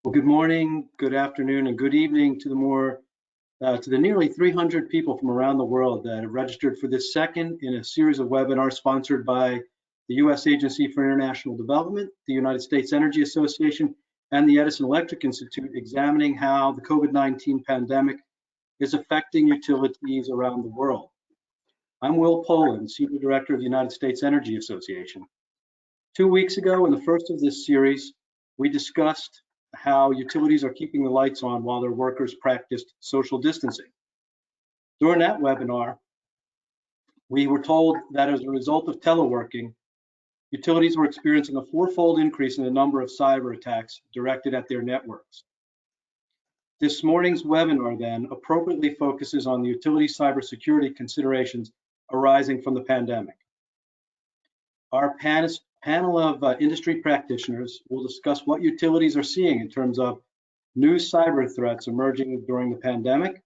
Well, good morning, good afternoon, and good evening to the nearly 300 people from around the world that have registered for this second in a series of webinars sponsored by the U.S. Agency for International Development, the United States Energy Association, and the Edison Electric Institute, examining how the COVID-19 pandemic is affecting utilities around the world. I'm Will Polen, Senior Director of the United States Energy Association. 2 weeks ago, in the first of this series, we discussed how utilities are keeping the lights on while their workers practiced social distancing. During that webinar, we were told that as a result of teleworking, utilities were experiencing a fourfold increase in the number of cyber attacks directed at their networks. This morning's webinar then appropriately focuses on the utility cybersecurity considerations arising from the pandemic. Our panel of industry practitioners will discuss what utilities are seeing in terms of new cyber threats emerging during the pandemic,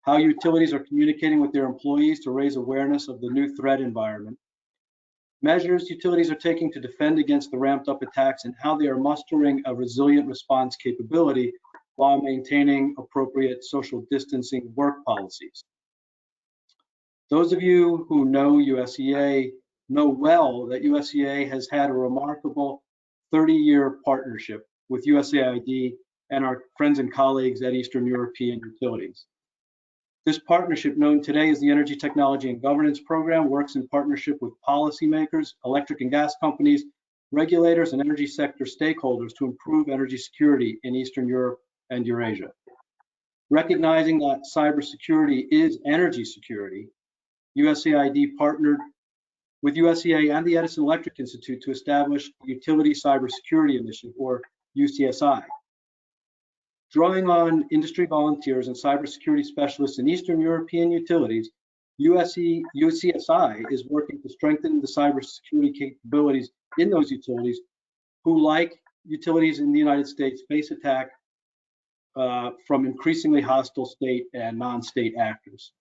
how utilities are communicating with their employees to raise awareness of the new threat environment, measures utilities are taking to defend against the ramped up attacks, and how they are mustering a resilient response capability while maintaining appropriate social distancing work policies. Those of you who know USEA know well that USEA has had a remarkable 30-year partnership with USAID and our friends and colleagues at Eastern European Utilities. This partnership, known today as the Energy Technology and Governance Program, works in partnership with policymakers, electric and gas companies, regulators, and energy sector stakeholders to improve energy security in Eastern Europe and Eurasia. Recognizing that cybersecurity is energy security, USAID partnered with USEA and the Edison Electric Institute to establish the Utility Cybersecurity Initiative, or UCSI. Drawing on industry volunteers and cybersecurity specialists in Eastern European utilities, UCSI is working to strengthen the cybersecurity capabilities in those utilities who, like utilities in the United States, face attack from increasingly hostile state and non-state actors.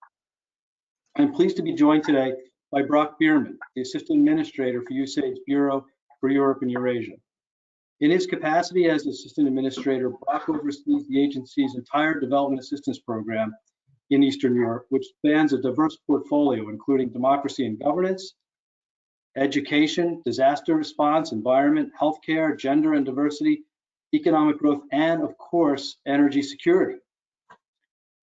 I'm pleased to be joined today by Bierman, the Assistant Administrator for USAID's Bureau for Europe and Eurasia. In his capacity as Assistant Administrator, Brock oversees the agency's entire development assistance program in Eastern Europe, which spans a diverse portfolio, including democracy and governance, education, disaster response, environment, healthcare, gender and diversity, economic growth, and of course, energy security.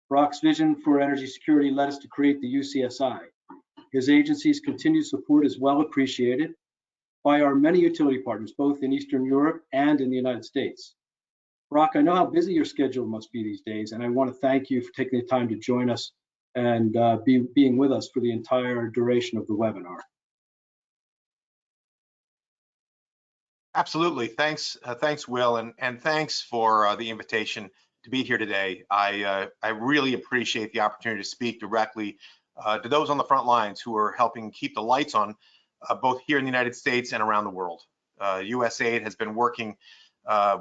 Brock's vision for energy security led us to create the UCSI. His agency's continued support is well appreciated by our many utility partners, both in Eastern Europe and in the United States. Brock, I know how busy your schedule must be these days, and I want to thank you for taking the time to join us and being with us for the entire duration of the webinar. Absolutely. Thanks, Will, and thanks for the invitation to be here today. I really appreciate the opportunity to speak directly to those on the front lines who are helping keep the lights on, both here in the United States and around the world. USAID has been working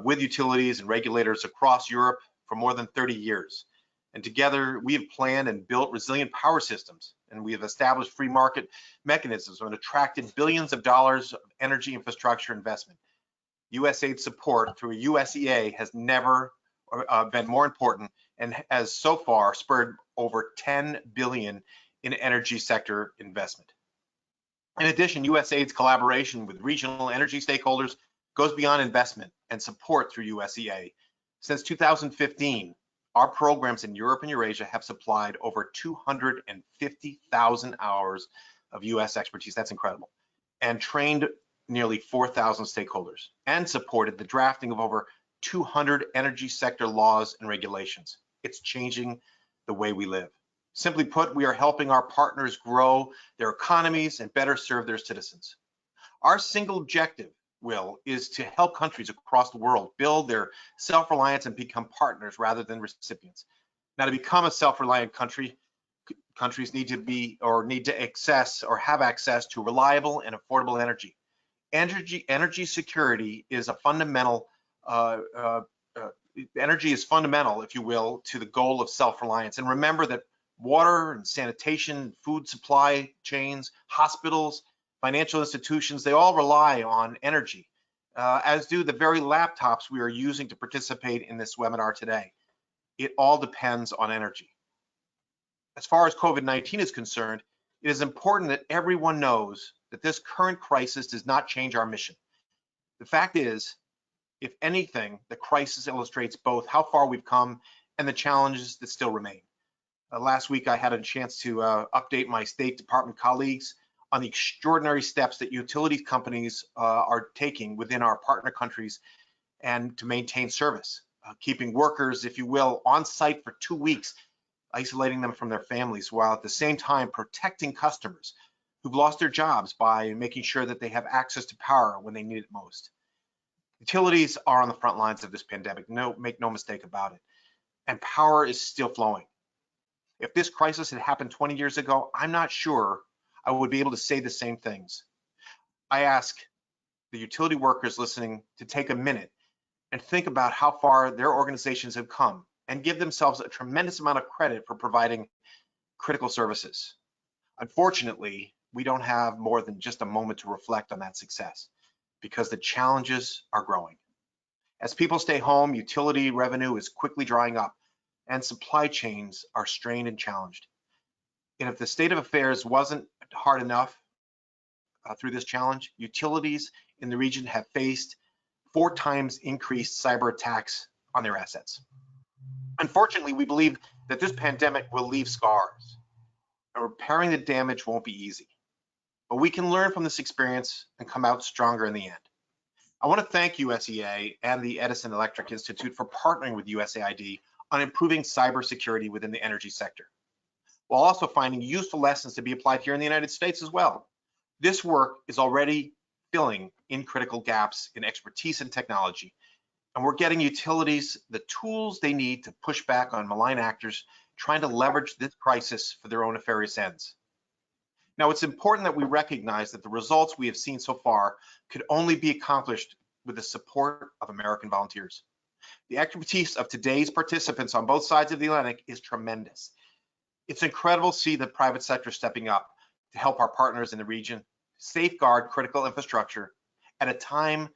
with utilities and regulators across Europe for more than 30 years. And together, we have planned and built resilient power systems, and we have established free market mechanisms and attracted billions of dollars of energy infrastructure investment. USAID support through USEA has never been more important and has so far spurred over $10 billion in energy sector investment. In addition, USAID's collaboration with regional energy stakeholders goes beyond investment and support through USEA. Since 2015, our programs in Europe and Eurasia have supplied over 250,000 hours of US expertise, that's incredible, and trained nearly 4,000 stakeholders, and supported the drafting of over 200 energy sector laws and regulations. It's changing the way we live. Simply put, we are helping our partners grow their economies and better serve their citizens. Our single objective, Will, is to help countries across the world build their self-reliance and become partners rather than recipients. Now, to become a self-reliant country, countries need to access or have access to reliable and affordable energy. Energy security is a fundamental energy is fundamental, if you will, to the goal of self-reliance. And remember that water and sanitation, food supply chains, hospitals, financial institutions, they all rely on energy. as do the very laptops we are using to participate in this webinar today. It all depends on energy. As far as COVID-19 is concerned, it is important that everyone knows that this current crisis does not change our mission. The fact is, if anything, the crisis illustrates both how far we've come and the challenges that still remain. Last week, I had a chance to update my State Department colleagues on the extraordinary steps that utility companies are taking within our partner countries and to maintain service, keeping workers, if you will, on site for 2 weeks, isolating them from their families, while at the same time protecting customers who've lost their jobs by making sure that they have access to power when they need it most. Utilities are on the front lines of this pandemic, make no mistake about it, and power is still flowing. If this crisis had happened 20 years ago, I'm not sure I would be able to say the same things. I ask the utility workers listening to take a minute and think about how far their organizations have come and give themselves a tremendous amount of credit for providing critical services. Unfortunately, we don't have more than just a moment to reflect on that success because the challenges are growing. As people stay home, utility revenue is quickly drying up and supply chains are strained and challenged. And if the state of affairs wasn't hard enough through this challenge, utilities in the region have faced 4 times increased cyber attacks on their assets. Unfortunately, we believe that this pandemic will leave scars, and repairing the damage won't be easy. But we can learn from this experience and come out stronger in the end. I want to thank USEA and the Edison Electric Institute for partnering with USAID on improving cybersecurity within the energy sector, while also finding useful lessons to be applied here in the United States as well. This work is already filling in critical gaps in expertise and technology, and we're getting utilities the tools they need to push back on malign actors trying to leverage this crisis for their own nefarious ends. Now, it's important that we recognize that the results we have seen so far could only be accomplished with the support of American volunteers. The expertise of today's participants on both sides of the Atlantic is tremendous. It's incredible to see the private sector stepping up to help our partners in the region safeguard critical infrastructure at a time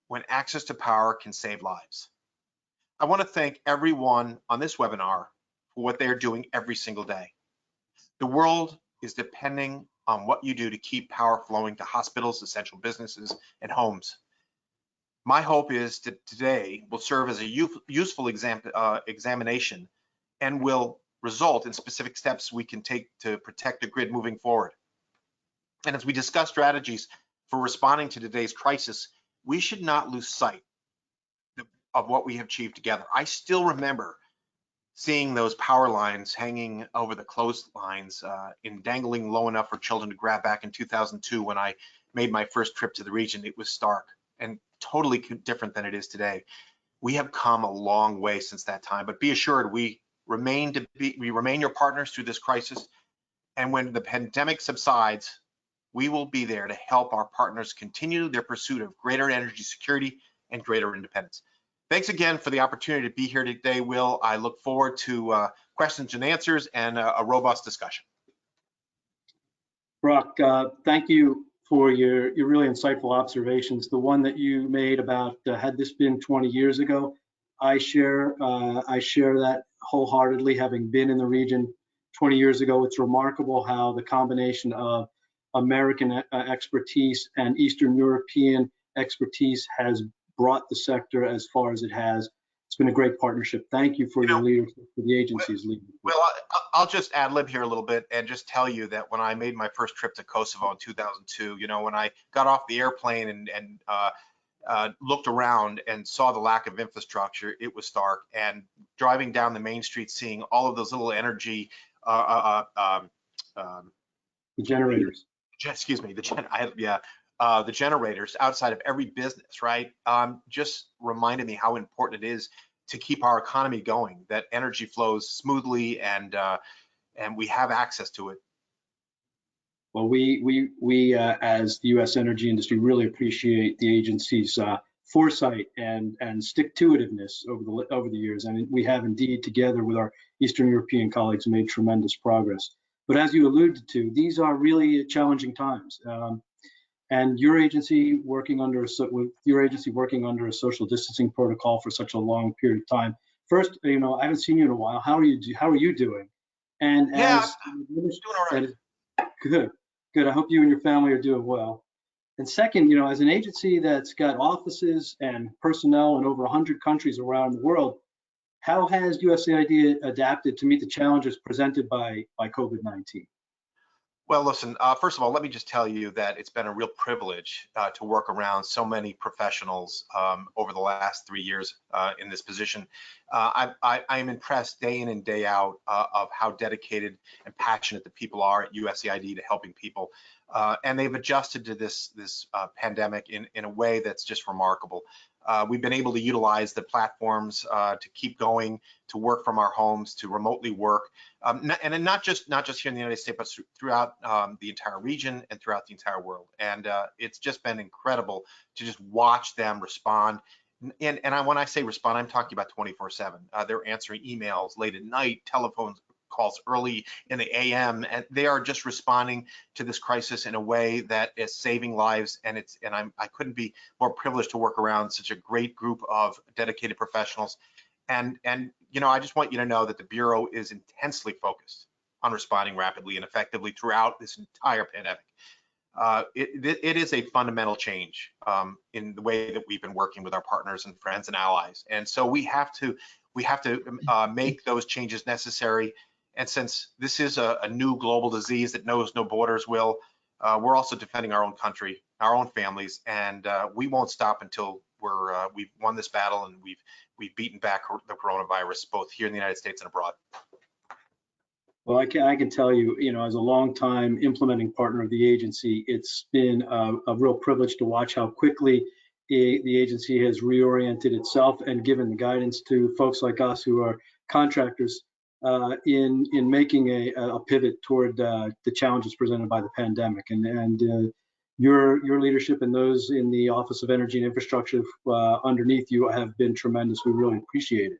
when access to power can save lives. I want to thank everyone on this webinar for what they are doing every single day. The world is depending on what you do to keep power flowing to hospitals, essential businesses, and homes. My hope is that today will serve as a useful examination and will result in specific steps we can take to protect the grid moving forward. And as we discuss strategies for responding to today's crisis, we should not lose sight of what we have achieved together. I still remember seeing those power lines hanging over the clotheslines and dangling low enough for children to grab back in 2002 when I made my first trip to the region. It was stark and totally different than it is today. We have come a long way since that time, but be assured we remain your partners through this crisis. And when the pandemic subsides, we will be there to help our partners continue their pursuit of greater energy security and greater independence. Thanks again for the opportunity to be here today, Will. I look forward to questions and answers and a robust discussion. Brock, thank you for your really insightful observations. The one that you made about had this been 20 years ago, I share that wholeheartedly, having been in the region 20 years ago. It's remarkable how the combination of American expertise and Eastern European expertise has brought the sector as far as it has. It's been a great partnership. Thank you for your leadership, for the agency's leadership. Well, I'll just ad lib here a little bit and just tell you that when I made my first trip to Kosovo in 2002, you know, when I got off the airplane and looked around and saw the lack of infrastructure, it was stark. And driving down the main street, seeing all of those little energy The generators. Excuse me, the generators outside of every business, right? Just reminded me how important it is to keep our economy going, that energy flows smoothly and we have access to it. Well, we as the U.S. energy industry really appreciate the agency's foresight and stick-to-itiveness over the years, and we have indeed, together with our Eastern European colleagues, made tremendous progress. But as you alluded to, these are really challenging times, and your agency working under a social distancing protocol for such a long period of time. First, I haven't seen you in a while. How are you doing? And Yeah, as doing all right. good. I hope you and your family are doing well. And second, as an agency that's got offices and personnel in over 100 countries around the world, how has USAID adapted to meet the challenges presented by COVID-19? Well, listen, first of all, let me just tell you that it's been a real privilege to work around so many professionals over the last 3 years in this position. I am impressed day in and day out of how dedicated and passionate the people are at USAID to helping people. And they've adjusted to this pandemic in a way that's just remarkable. We've been able to utilize the platforms to keep going, to work from our homes, to remotely work, and not just here in the United States, but throughout the entire region and throughout the entire world. And it's just been incredible to just watch them respond. And when I say respond, I'm talking about 24/7. They're answering emails late at night, telephone calls early in the AM, and they are just responding to this crisis in a way that is saving lives. And I couldn't be more privileged to work around such a great group of dedicated professionals. And I just want you to know that the Bureau is intensely focused on responding rapidly and effectively throughout this entire pandemic. It is a fundamental change in the way that we've been working with our partners and friends and allies. And so we have to make those changes necessary. And since this is a new global disease that knows no borders, we're also defending our own country, our own families, and we won't stop until we've won this battle and we've beaten back the coronavirus, both here in the United States and abroad. Well, I can tell you, as a longtime implementing partner of the agency, it's been a real privilege to watch how quickly the agency has reoriented itself and given the guidance to folks like us who are contractors in making a pivot toward the challenges presented by the pandemic. And your leadership and those in the Office of Energy and Infrastructure underneath you have been tremendous. We really appreciate it.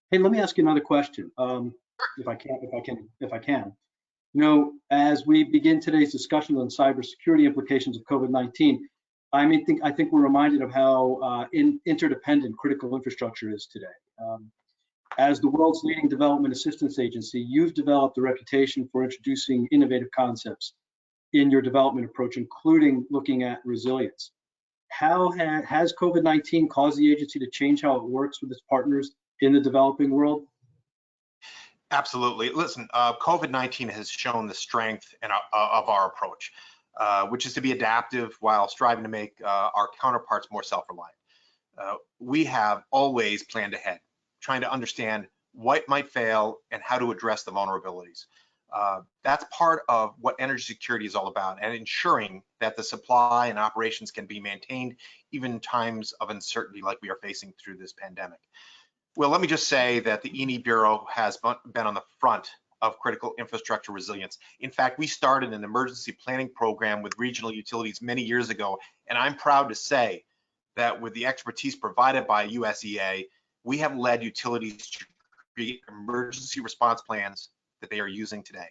Hey, let me ask you another question. If I can. As we begin today's discussion on cybersecurity implications of COVID-19, I think we're reminded of how interdependent critical infrastructure is today. As the world's leading development assistance agency, you've developed a reputation for introducing innovative concepts in your development approach, including looking at resilience. How has COVID-19 caused the agency to change how it works with its partners in the developing world? Absolutely. Listen, COVID-19 has shown the strength of our approach, which is to be adaptive while striving to make our counterparts more self-reliant. We have always planned ahead, trying to understand what might fail and how to address the vulnerabilities. That's part of what energy security is all about, and ensuring that the supply and operations can be maintained even in times of uncertainty like we are facing through this pandemic. Well, let me just say that the ENE Bureau has been on the front of critical infrastructure resilience. In fact, we started an emergency planning program with regional utilities many years ago, and I'm proud to say that with the expertise provided by USEA, we have led utilities to create emergency response plans that they are using today.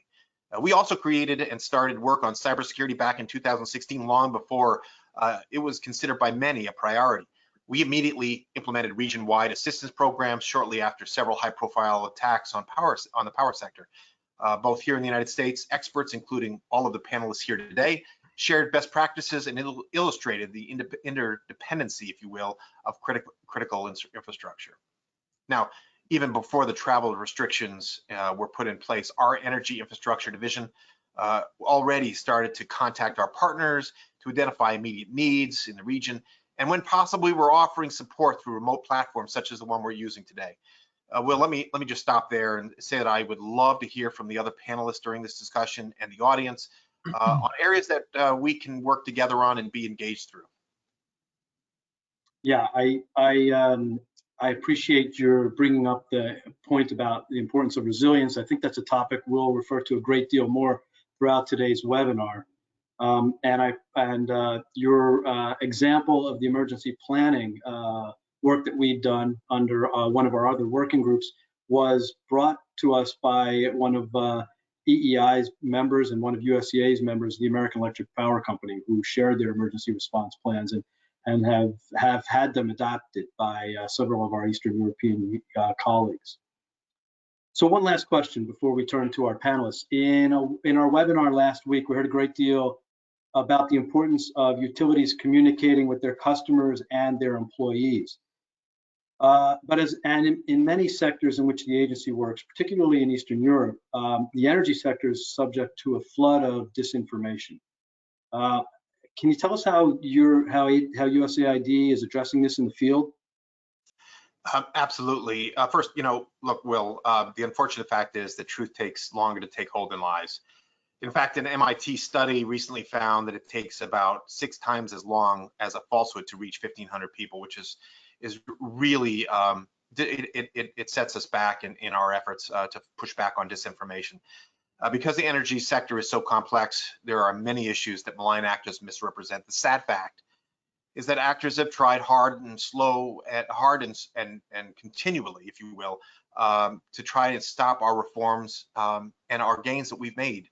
We also created and started work on cybersecurity back in 2016, long before it was considered by many a priority. We immediately implemented region-wide assistance programs shortly after several high-profile attacks on the power sector. Both here in the United States, experts, including all of the panelists here today, shared best practices and illustrated the interdependency, if you will, of critical infrastructure. Now, even before the travel restrictions were put in place, our Energy Infrastructure Division already started to contact our partners to identify immediate needs in the region. And when possible, we're offering support through remote platforms such as the one we're using today. Will, let me just stop there and say that I would love to hear from the other panelists during this discussion and the audience on areas that we can work together on and be engaged through. Yeah, I appreciate your bringing up the point about the importance of resilience. I think that's a topic we'll refer to a great deal more throughout today's webinar. Your example of the emergency planning work that we've done under one of our other working groups was brought to us by one of EEI's members and one of USEA's members, the American Electric Power Company, who shared their emergency response plans and have had them adopted by several of our Eastern European colleagues. So one last question before we turn to our panelists. In our webinar last week, we heard a great deal about the importance of utilities communicating with their customers and their employees. In many sectors in which the agency works, particularly in Eastern Europe, the energy sector is subject to a flood of disinformation. Can you tell us how USAID is addressing this in the field? Absolutely. First, look, Will, the unfortunate fact is that truth takes longer to take hold than lies. In fact, an MIT study recently found that it takes about 6 times as long as a falsehood to reach 1,500 people, which is really, it sets us back in our efforts to push back on disinformation. Because the energy sector is so complex, there are many issues that malign actors misrepresent. The sad fact is that actors have tried hard and continually, if you will, to try and stop our reforms and our gains that we've made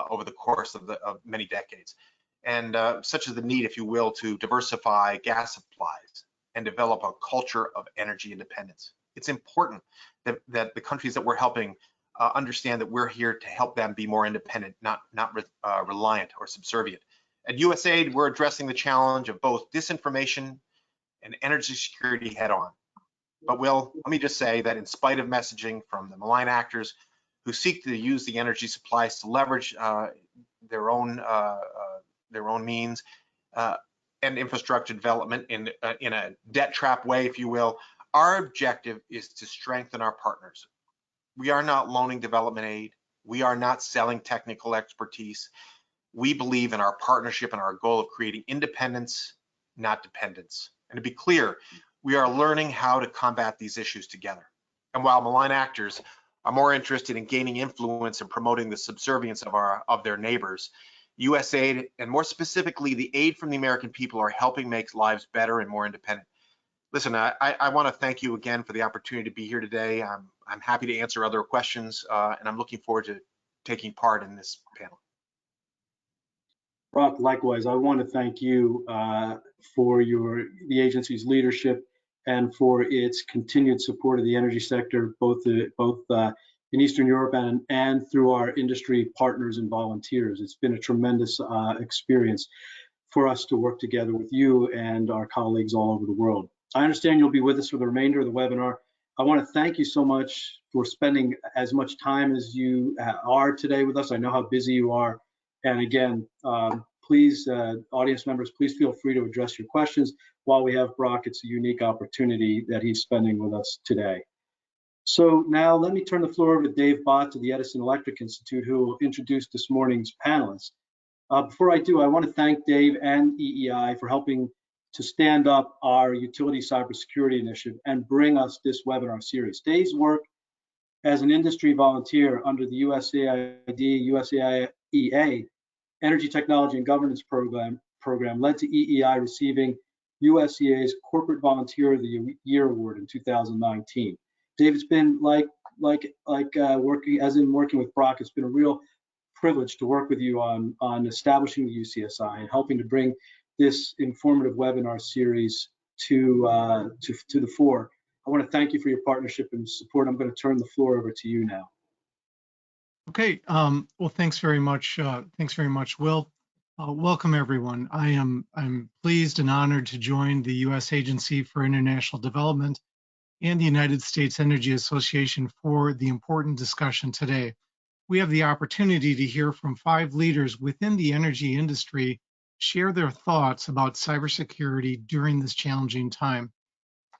over the course of many decades. And such as the need, if you will, to diversify gas supplies and develop a culture of energy independence. It's important that the countries that we're helping understand that we're here to help them be more independent, not reliant or subservient. At USAID, we're addressing the challenge of both disinformation and energy security head on. But Will, let me just say that in spite of messaging from the malign actors who seek to use the energy supplies to leverage their own means and infrastructure development in a debt trap way, if you will, our objective is to strengthen our partners. We are not loaning development aid. We are not selling technical expertise. We believe in our partnership and our goal of creating independence, not dependence. And to be clear, we are learning how to combat these issues together. And while malign actors are more interested in gaining influence and promoting the subservience of their neighbors, USAID, and more specifically, the aid from the American people, are helping make lives better and more independent. Listen, I want to thank you again for the opportunity to be here today. I'm happy to answer other questions, and I'm looking forward to taking part in this panel. Brock, likewise, I want to thank you for the agency's leadership and for its continued support of the energy sector, both in Eastern Europe and through our industry partners and volunteers. It's been a tremendous experience for us to work together with you and our colleagues all over the world. I understand you'll be with us for the remainder of the webinar. I want to thank you so much for spending as much time as you are today with us. I know how busy you are. And again, please, audience members, please feel free to address your questions while we have Brock. It's a unique opportunity that he's spending with us today. So now let me turn the floor over to Dave Batz of the Edison Electric Institute, who will introduce this morning's panelists. Before I do, I want to thank Dave and EEI for helping to stand up our utility cybersecurity initiative and bring us this webinar series. Dave's work as an industry volunteer under the USAID, USEA Energy Technology and Governance Program led to EEI receiving USEA's Corporate Volunteer of the Year Award in 2019. Dave, it's been working with Brock, it's been a real privilege to work with you on establishing the UCSI and helping to bring this informative webinar series to the fore. I want to thank you for your partnership and support. I'm going to turn the floor over to you now. Okay. Well, thanks very much. Thanks very much, Will. Welcome, everyone. I'm pleased and honored to join the U.S. Agency for International Development and the United States Energy Association for the important discussion today. We have the opportunity to hear from 5 leaders within the energy industry share their thoughts about cybersecurity during this challenging time.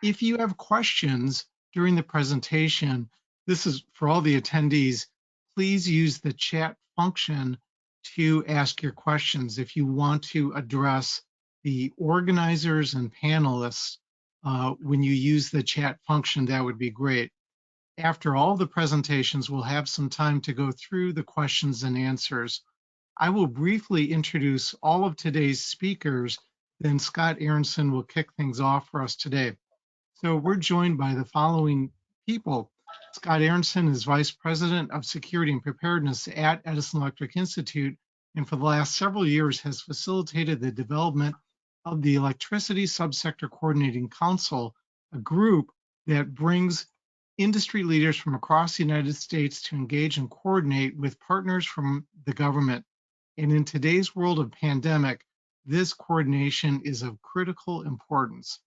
If you have questions during the presentation, this is for all the attendees, please use the chat function to ask your questions. If you want to address the organizers and panelists, when you use the chat function, that would be great. After all the presentations, we'll have some time to go through the questions and answers. I will briefly introduce all of today's speakers, then Scott Aaronson will kick things off for us today. So we're joined by the following people. Scott Aaronson is Vice President of Security and Preparedness at Edison Electric Institute, and for the last several years has facilitated the development of the Electricity Subsector Coordinating Council, a group that brings industry leaders from across the United States to engage and coordinate with partners from the government. And in today's world of pandemic, this coordination is of critical importance.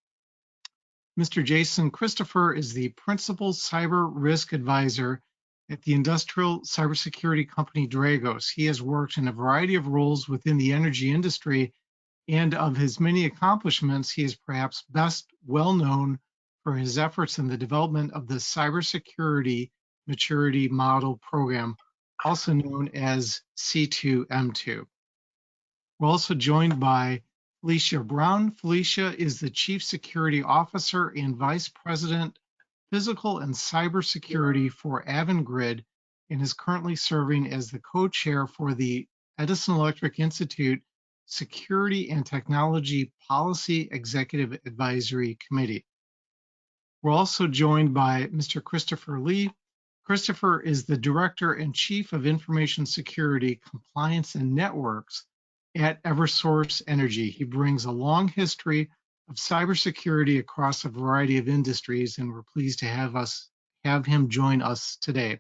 Mr. Jason Christopher is the Principal Cyber Risk Advisor at the industrial cybersecurity company Dragos. He has worked in a variety of roles within the energy industry, and of his many accomplishments, he is perhaps best well known for his efforts in the development of the Cybersecurity Maturity Model Program, also known as C2M2. We're also joined by Felicia Brown. Felicia is the Chief Security Officer and Vice President, Physical and Cybersecurity for Avangrid, and is currently serving as the co-chair for the Edison Electric Institute Security and Technology Policy Executive Advisory Committee. We're also joined by Mr. Christopher Leigh. Christopher is the Director and Chief of Information Security, Compliance and Networks at Eversource Energy. He brings a long history of cybersecurity across a variety of industries, and we're pleased to have him join us today.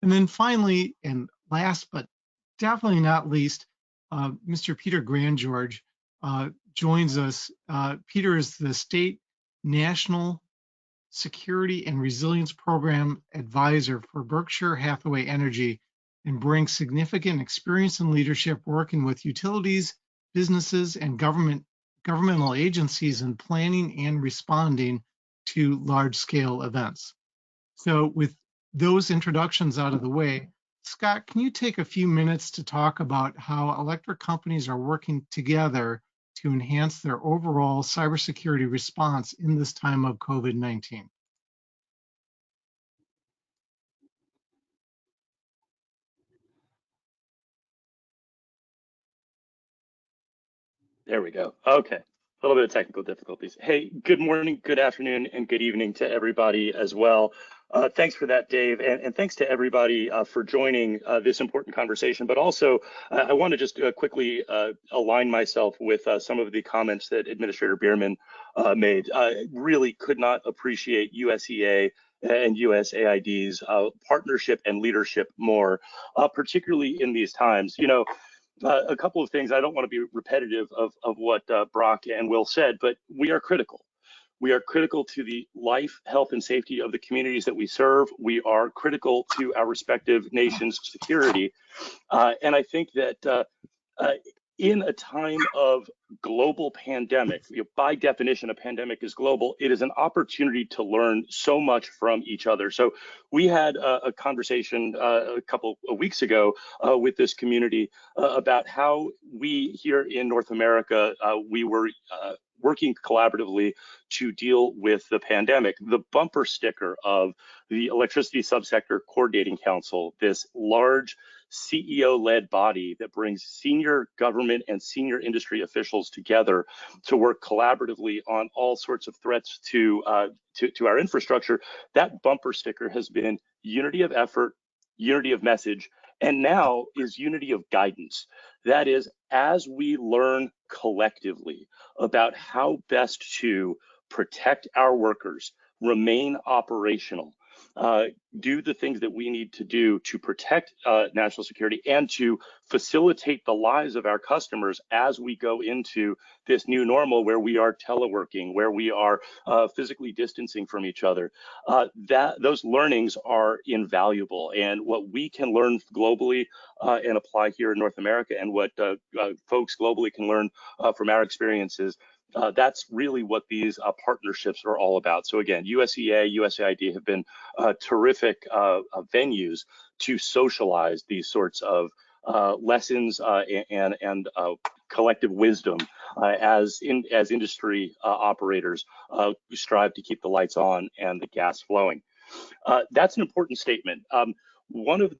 And then finally, and last but definitely not least, Mr. Peter Grandgeorge joins us. Peter is the State National Security and Resilience Program Advisor for Berkshire Hathaway Energy, and brings significant experience and leadership working with utilities, businesses, and governmental agencies in planning and responding to large-scale events. So with those introductions out of the way, Scott, can you take a few minutes to talk about how electric companies are working together to enhance their overall cybersecurity response in this time of COVID-19? There we go. Okay. A little bit of technical difficulties. Hey, good morning, good afternoon, and good evening to everybody as well. Thanks for that, Dave, and thanks to everybody for joining this important conversation. But also, I want to just quickly align myself with some of the comments that Administrator Bierman made. Really could not appreciate USEA and USAID's partnership and leadership more, particularly in these times. You know, a couple of things. I don't want to be repetitive of what Brock and Will said, but we are critical. We are critical to the life, health, and safety of the communities that we serve. We are critical to our respective nations' security. And I think that in a time of global pandemic, by definition, a pandemic is global, it is an opportunity to learn so much from each other. So we had a conversation a couple of weeks ago with this community about how we here in North America, we were working collaboratively to deal with the pandemic. The bumper sticker of the Electricity Subsector Coordinating Council, this large CEO-led body that brings senior government and senior industry officials together to work collaboratively on all sorts of threats to our infrastructure. That bumper sticker has been unity of effort, unity of message, and now is unity of guidance. That is, as we learn collectively about how best to protect our workers, remain operational, do the things that we need to do to protect national security and to facilitate the lives of our customers as we go into this new normal where we are teleworking, where we are physically distancing from each other. Those learnings are invaluable, and what we can learn globally and apply here in North America, and what folks globally can learn from our experiences, that's really what these partnerships are all about. So again, USEA, USAID have been terrific venues to socialize these sorts of lessons and collective wisdom as industry operators strive to keep the lights on and the gas flowing. That's an important statement. One of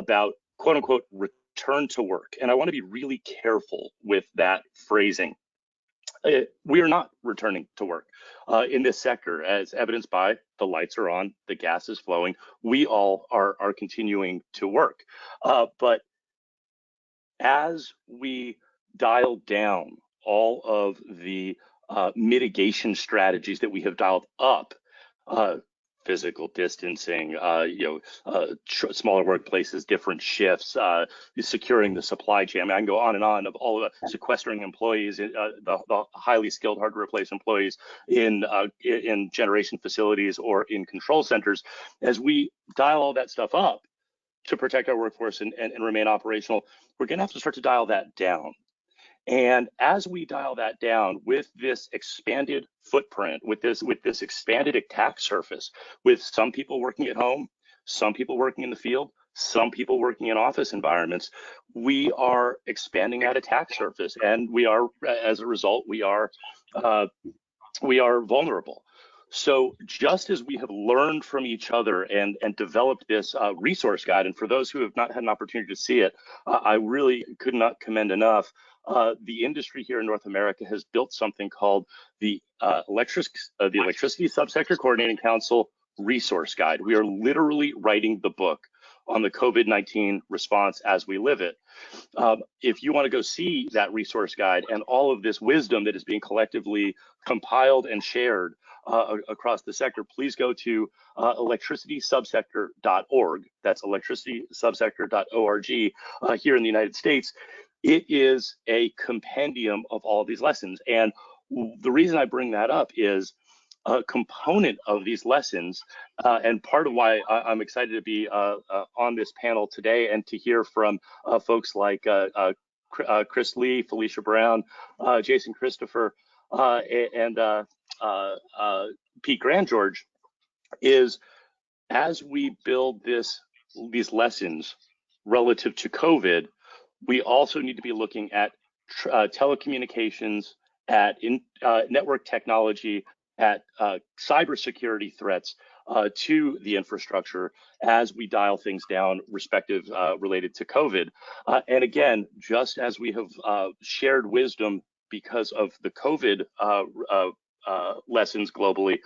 about quote unquote return to work, and I want to be really careful with that phrasing. We are not returning to work in this sector, as evidenced by the lights are on, the gas is flowing. We all are continuing to work. But as we dial down all of the mitigation strategies that we have dialed up, physical distancing, smaller workplaces, different shifts, securing the supply chain. I mean, I can go on and on of all of the sequestering employees, the highly skilled, hard to replace employees in generation facilities or in control centers. As we dial all that stuff up to protect our workforce and remain operational, we're going to have to start to dial that down. And as we dial that down with this expanded footprint, with this expanded attack surface, with some people working at home, some people working in the field, some people working in office environments, we are expanding that attack surface, and we are, as a result, we are vulnerable. So just as we have learned from each other and developed this resource guide, and for those who have not had an opportunity to see it, I really could not commend enough. The industry here in North America has built something called the Electricity Subsector Coordinating Council Resource Guide. We are literally writing the book on the COVID-19 response as we live it. If you want to go see that resource guide and all of this wisdom that is being collectively compiled and shared across the sector, please go to electricitysubsector.org. That's electricitysubsector.org here in the United States. It is a compendium of all of these lessons. And the reason I bring that up is a component of these lessons, and part of why I'm excited to be on this panel today and to hear from folks like Chris Leigh, Felicia Brown, Jason Christopher, and Pete Grandgeorge, is as we build these lessons relative to COVID, we also need to be looking at telecommunications, at network technology, at cybersecurity threats to the infrastructure as we dial things down related to COVID. And again, just as we have shared wisdom because of the COVID lessons globally,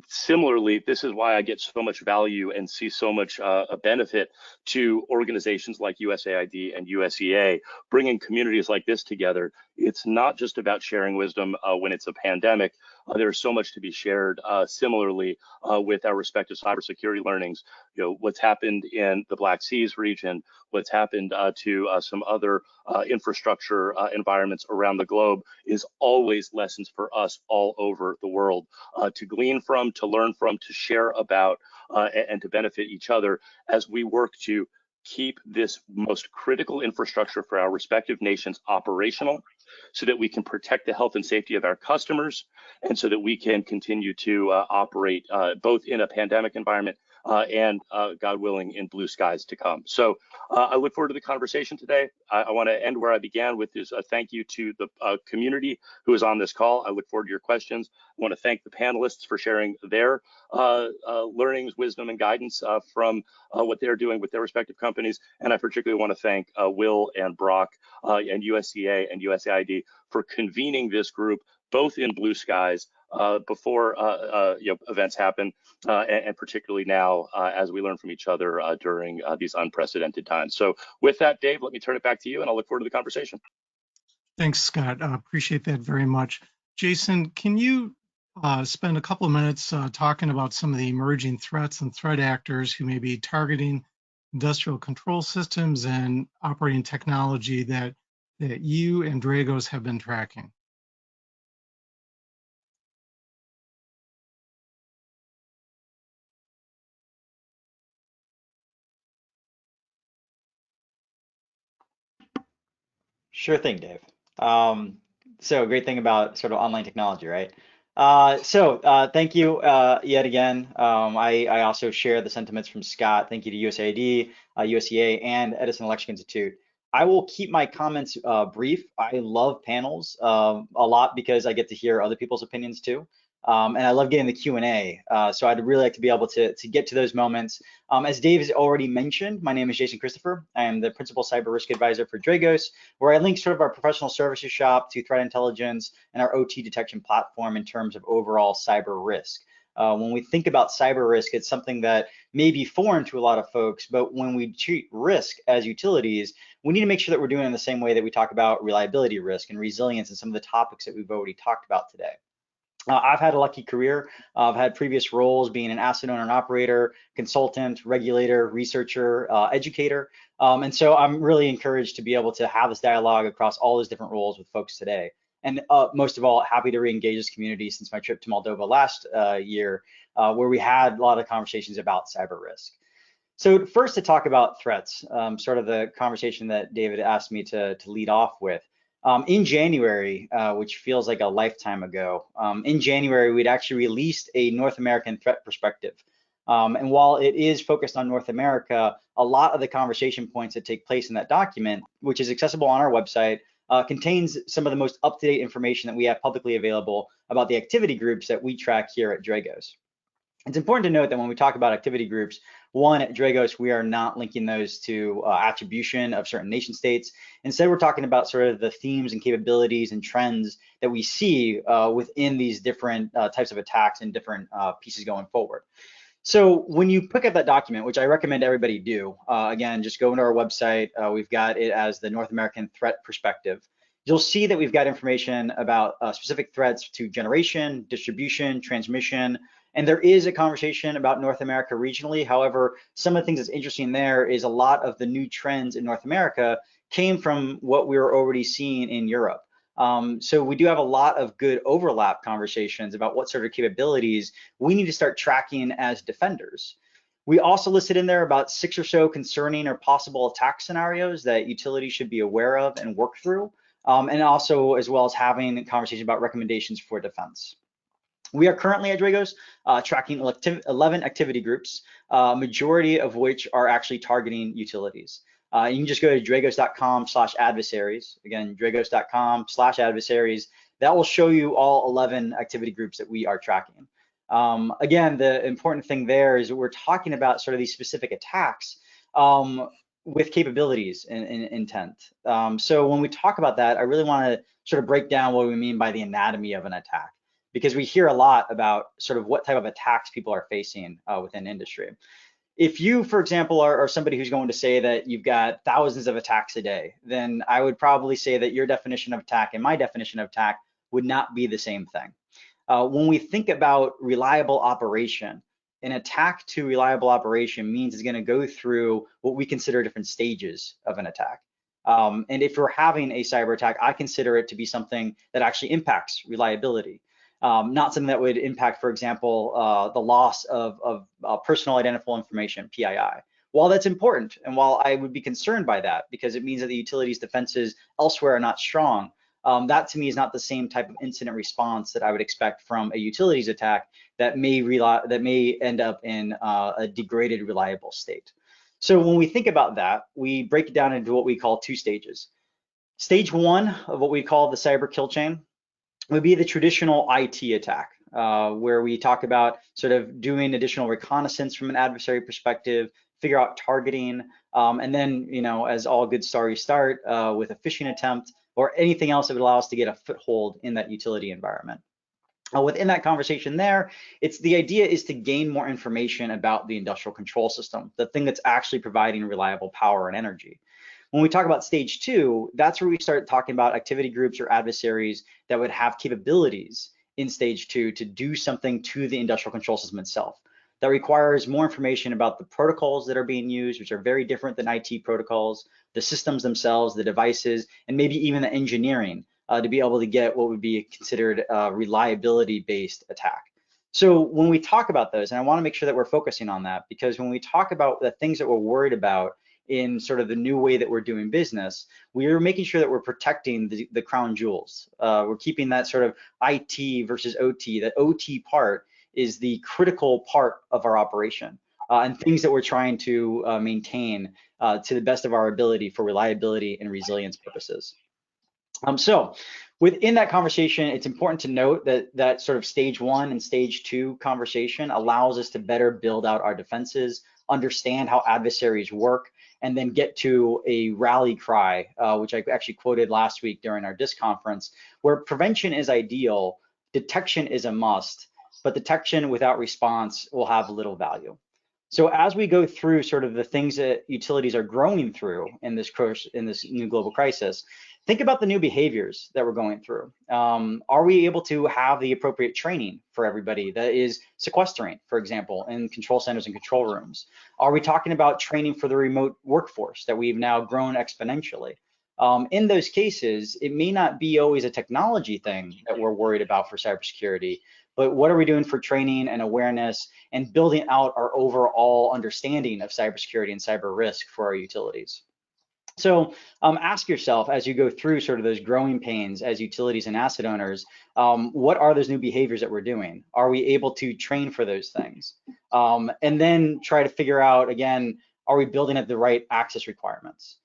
similarly, this is why I get so much value and see so much benefit to organizations like USAID and USEA, bringing communities like this together. It's not just about sharing wisdom when it's a pandemic. There's so much to be shared similarly with our respective cybersecurity learnings. You know, what's happened in the Black Seas region, what's happened to some other infrastructure environments around the globe is always lessons for us all over the world to glean from, to learn from, to share about, and to benefit each other as we work to keep this most critical infrastructure for our respective nations operational, so that we can protect the health and safety of our customers, and so that we can continue to operate both in a pandemic environment and God willing, in blue skies to come. So I look forward to the conversation today. I want to end where I began with this thank you to the community who is on this call. I look forward to your questions. I want to thank the panelists for sharing their learnings, wisdom, and guidance from what they're doing with their respective companies. And I particularly want to thank Will and Brock and USEA and USAID for convening this group, both in blue skies before events happen, and particularly now as we learn from each other during these unprecedented times. So with that, Dave, let me turn it back to you, and I'll look forward to the conversation. Thanks, Scott. Appreciate that very much. Jason, can you spend a couple of minutes talking about some of the emerging threats and threat actors who may be targeting industrial control systems and operating technology that you and Dragos have been tracking? Sure thing, Dave. So great thing about sort of online technology, right? Thank you yet again. I also share the sentiments from Scott. Thank you to USAID, USEA, and Edison Electric Institute. I will keep my comments brief. I love panels a lot because I get to hear other people's opinions too. And I love getting the Q&A. So I'd really like to be able to get to those moments. As Dave has already mentioned, my name is Jason Christopher. I am the Principal Cyber Risk Advisor for Dragos, where I link sort of our professional services shop to threat intelligence and our OT detection platform in terms of overall cyber risk. When we think about cyber risk, it's something that may be foreign to a lot of folks, but when we treat risk as utilities, we need to make sure that we're doing it in the same way that we talk about reliability risk and resilience and some of the topics that we've already talked about today. I've had a lucky career. I've had previous roles being an asset owner and operator, consultant, regulator, researcher, educator. And so I'm really encouraged to be able to have this dialogue across all those different roles with folks today. And most of all, happy to re-engage this community since my trip to Moldova last year, where we had a lot of conversations about cyber risk. So first to talk about threats, sort of the conversation that David asked me to lead off with. In January, which feels like a lifetime ago, in January, we'd actually released a North American threat perspective. And while it is focused on North America, a lot of the conversation points that take place in that document, which is accessible on our website, contains some of the most up-to-date information that we have publicly available about the activity groups that we track here at Dragos. It's important to note that when we talk about activity groups, one, at Dragos, we are not linking those to attribution of certain nation states. Instead, we're talking about sort of the themes and capabilities and trends that we see within these different types of attacks and different pieces going forward. So when you pick up that document, which I recommend everybody do, again, just go into our website. We've got it as the North American Threat Perspective. You'll see that we've got information about specific threats to generation, distribution, transmission, and there is a conversation about North America regionally. However, some of the things that's interesting there is a lot of the new trends in North America came from what we were already seeing in Europe. So we do have a lot of good overlap conversations about what sort of capabilities we need to start tracking as defenders. We also listed in there about 6 or so concerning or possible attack scenarios that utilities should be aware of and work through, and also as well as having a conversation about recommendations for defense. We are currently at Dragos tracking 11 activity groups, majority of which are actually targeting utilities. You can just go to dragos.com/adversaries. Again, dragos.com/adversaries. That will show you all 11 activity groups that we are tracking. Again, the important thing there is that we're talking about sort of these specific attacks with capabilities and intent. So when we talk about that, I really want to sort of break down what we mean by the anatomy of an attack, because we hear a lot about sort of what type of attacks people are facing within industry. If you, for example, are somebody who's going to say that you've got thousands of attacks a day, then I would probably say that your definition of attack and my definition of attack would not be the same thing. When we think about reliable operation, an attack to reliable operation means it's going to go through what we consider different stages of an attack. And if we're having a cyber attack, I consider it to be something that actually impacts reliability. Not something that would impact, for example, the loss of personal identifiable information, PII. While that's important, and while I would be concerned by that because it means that the utilities defenses elsewhere are not strong, that to me is not the same type of incident response that I would expect from a utilities attack that may end up in a degraded reliable state. So when we think about that, we break it down into what we call 2 stages. Stage 1 of what we call the cyber kill chain would be the traditional IT attack, where we talk about sort of doing additional reconnaissance from an adversary perspective, figure out targeting, and then, you know, as all good stories start with a phishing attempt or anything else that would allow us to get a foothold in that utility environment. Within that conversation there, the idea is to gain more information about the industrial control system, the thing that's actually providing reliable power and energy. When we talk about stage 2, that's where we start talking about activity groups or adversaries that would have capabilities in stage 2 to do something to the industrial control system itself. That requires more information about the protocols that are being used, which are very different than IT protocols, the systems themselves, the devices, and maybe even the engineering to be able to get what would be considered a reliability-based attack. So when we talk about those, and I want to make sure that we're focusing on that, because when we talk about the things that we're worried about in sort of the new way that we're doing business, we're making sure that we're protecting the crown jewels. We're keeping that sort of IT versus OT. That OT part is the critical part of our operation and things that we're trying to maintain to the best of our ability for reliability and resilience purposes. So Within that conversation, it's important to note that that sort of stage 1 and stage 2 conversation allows us to better build out our defenses, understand how adversaries work, and then get to a rally cry, which I actually quoted last week during our DISC conference, where prevention is ideal, detection is a must, but detection without response will have little value. So as we go through sort of the things that utilities are growing through in this new global crisis, think about the new behaviors that we're going through. Are we able to have the appropriate training for everybody that is sequestering, for example, in control centers and control rooms? Are we talking about training for the remote workforce that we've now grown exponentially? In those cases, it may not be always a technology thing that we're worried about for cybersecurity, but what are we doing for training and awareness and building out our overall understanding of cybersecurity and cyber risk for our utilities? So ask yourself as you go through sort of those growing pains as utilities and asset owners, what are those new behaviors that we're doing? Are we able to train for those things? And then try to figure out, again, are we building at the right access requirements?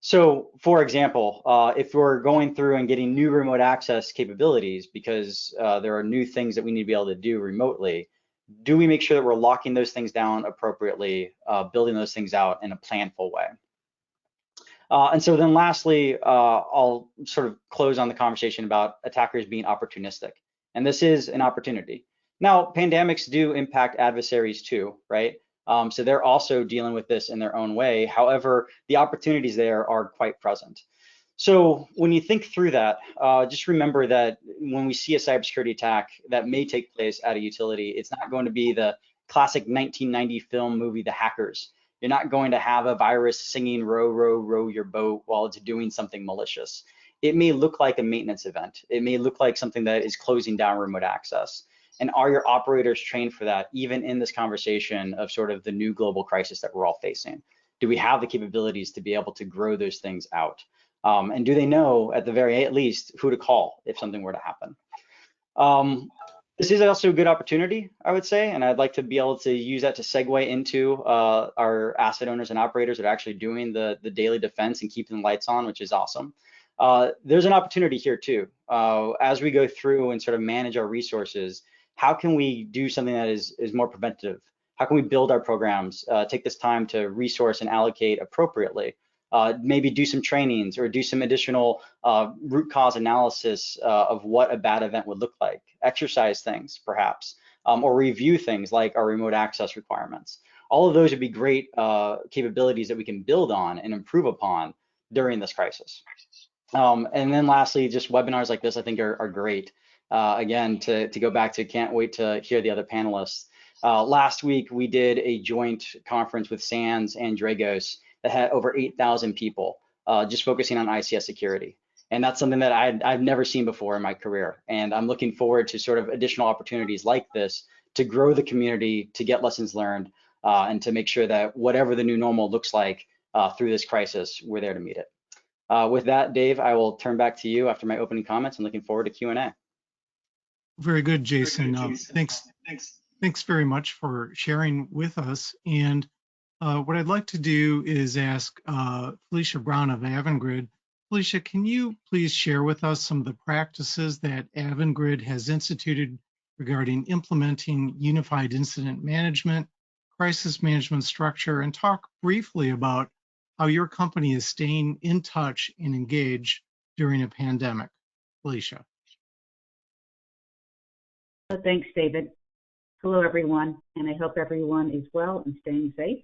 So for example, if we're going through and getting new remote access capabilities because there are new things that we need to be able to do remotely, do we make sure that we're locking those things down appropriately, building those things out in a planful way? And so then lastly, I'll sort of close on the conversation about attackers being opportunistic. And this is an opportunity. Now, pandemics do impact adversaries too, right? So they're also dealing with this in their own way. However, the opportunities there are quite present. So when you think through that, just remember that when we see a cybersecurity attack that may take place at a utility, it's not going to be the classic 1990 film movie, The Hackers. You're not going to have a virus singing row, row, row your boat while it's doing something malicious. It may look like a maintenance event. It may look like something that is closing down remote access. And are your operators trained for that, even in this conversation of sort of the new global crisis that we're all facing? Do we have the capabilities to be able to grow those things out? And do they know, at the very least, who to call if something were to happen? This is also a good opportunity, I would say, and I'd like to be able to use that to segue into our asset owners and operators that are actually doing the daily defense and keeping the lights on, which is awesome. There's an opportunity here too. As we go through and sort of manage our resources, how can we do something that is more preventative? How can we build our programs, take this time to resource and allocate appropriately? Maybe do some trainings or do some additional root cause analysis of what a bad event would look like, exercise things perhaps, or review things like our remote access requirements. All of those would be great capabilities that we can build on and improve upon during this crisis. And then lastly, just webinars like this I think are great. Again, to go back to, can't wait to hear the other panelists. Last week, we did a joint conference with SANS and Dragos that had over 8,000 people just focusing on ICS security. And that's something that I've never seen before in my career. And I'm looking forward to sort of additional opportunities like this to grow the community, to get lessons learned, and to make sure that whatever the new normal looks like through this crisis, we're there to meet it. With that, Dave, I will turn back to you after my opening comments. I'm looking forward to Q&A. Very good, Jason. Thanks very much for sharing with us. And what I'd like to do is ask Felicia Brown of Avangrid. Felicia, can you please share with us some of the practices that Avangrid has instituted regarding implementing unified incident management, crisis management structure, and talk briefly about how your company is staying in touch and engaged during a pandemic? Felicia. Thanks, David. Hello, everyone, and I hope everyone is well and staying safe.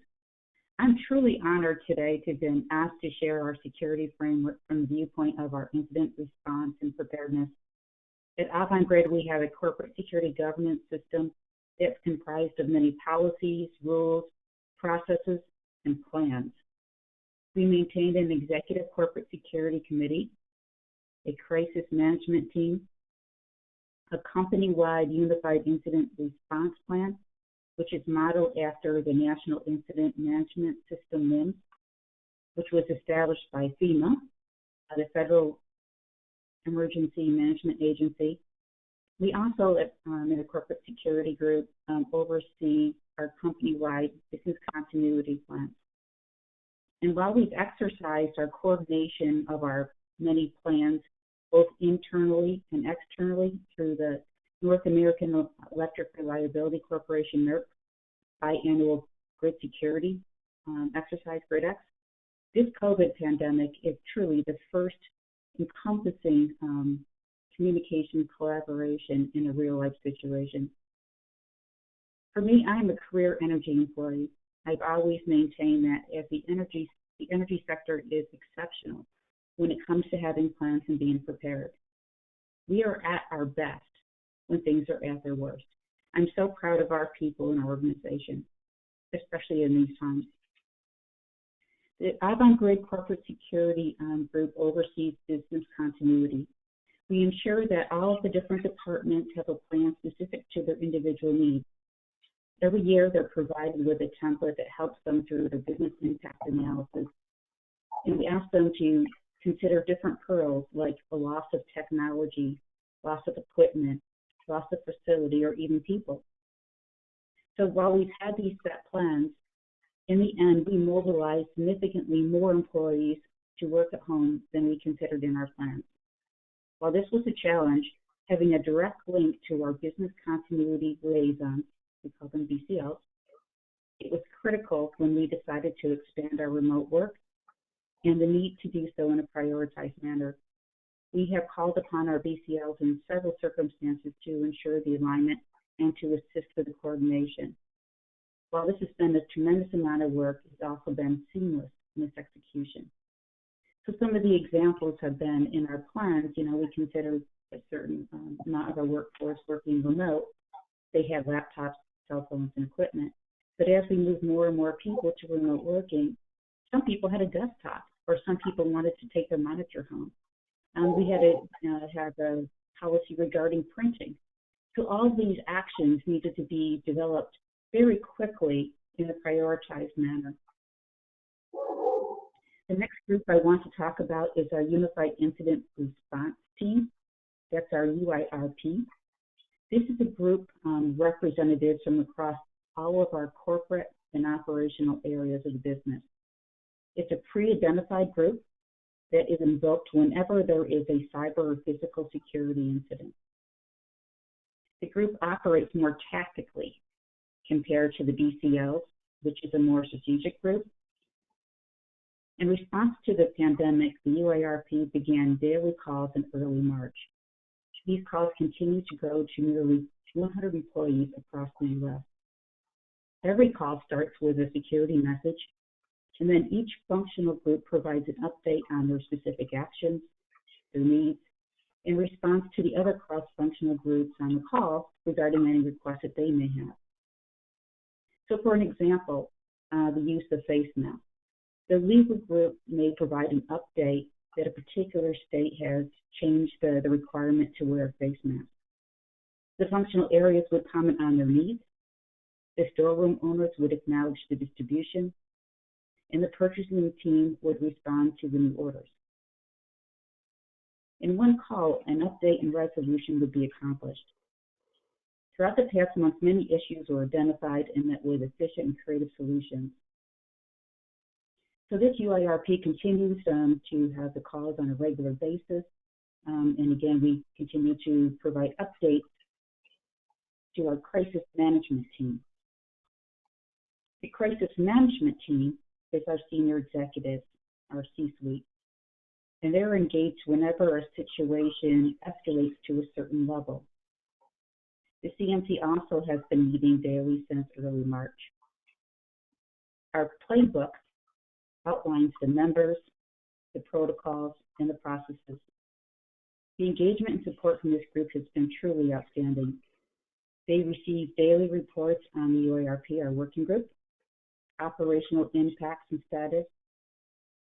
I'm truly honored today to have been asked to share our security framework from the viewpoint of our incident response and preparedness. At Avangrid, we have a corporate security governance system that's comprised of many policies, rules, processes, and plans. We maintain an executive corporate security committee, a crisis management team, a company-wide unified incident response plan, which is modeled after the National Incident Management System, NIMS, which was established by FEMA, the Federal Emergency Management Agency. We also, in the corporate security group, oversee our company-wide business continuity plans. And while we've exercised our coordination of our many plans both internally and externally through the North American Electric Reliability Corporation, NERC, biannual grid security exercise, GridX. This COVID pandemic is truly the first encompassing communication collaboration in a real life situation. For me, I'm a career energy employee. I've always maintained that as the energy sector is exceptional when it comes to having plans and being prepared. We are at our best when things are at their worst. I'm so proud of our people and our organization, especially in these times. The Avangrid Corporate Security Group oversees business continuity. We ensure that all of the different departments have a plan specific to their individual needs. Every year, they're provided with a template that helps them through their business impact analysis. And we ask them to consider different pearls like the loss of technology, loss of equipment, loss of facility, or even people. So while we've had these set plans, in the end, we mobilized significantly more employees to work at home than we considered in our plans. While this was a challenge, having a direct link to our business continuity liaisons, we call them BCLs, it was critical when we decided to expand our remote work and the need to do so in a prioritized manner. We have called upon our BCLs in several circumstances to ensure the alignment and to assist with the coordination. While this has been a tremendous amount of work, it's also been seamless in its execution. So some of the examples have been in our plans, we consider a certain amount of our workforce working remote. They have laptops, cell phones, and equipment. But as we move more and more people to remote working, some people had a desktop, or some people wanted to take their monitor home. We had to have a policy regarding printing. So all of these actions needed to be developed very quickly in a prioritized manner. The next group I want to talk about is our Unified Incident Response Team. That's our UIRP. This is a group representatives from across all of our corporate and operational areas of the business. It's a pre-identified group that is invoked whenever there is a cyber or physical security incident. The group operates more tactically compared to the BCLs, which is a more strategic group. In response to the pandemic, the UIRP began daily calls in early March. These calls continue to grow to nearly 100 employees across the U.S. Every call starts with a security message, and then each functional group provides an update on their specific actions, their needs, in response to the other cross-functional groups on the call regarding any requests that they may have. So for an example, the use of face masks. The legal group may provide an update that a particular state has changed the requirement to wear a face mask. The functional areas would comment on their needs. The storeroom owners would acknowledge the distribution, and the purchasing team would respond to the new orders. In one call, an update and resolution would be accomplished. Throughout the past month, many issues were identified and met with efficient and creative solutions. So this UIRP continues to have the calls on a regular basis. And again, we continue to provide updates to our crisis management team. The crisis management team is our senior executives, our C-suite, and they're engaged whenever a situation escalates to a certain level. The CMT also has been meeting daily since early March. Our playbook outlines the members, the protocols, and the processes. The engagement and support from this group has been truly outstanding. They receive daily reports on the UIRP, our working group, operational impacts and status,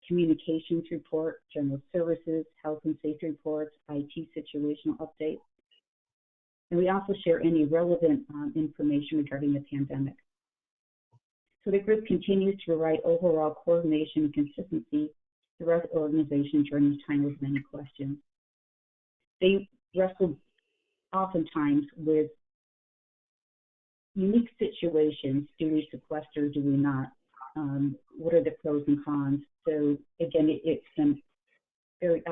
communications report, general services, health and safety reports, IT situational updates. And we also share any relevant information regarding the pandemic. So the group continues to provide overall coordination and consistency throughout the organization during this time with many questions. They wrestle oftentimes with unique situations. Do we sequester, do we not? What are the pros and cons? So again, it's been very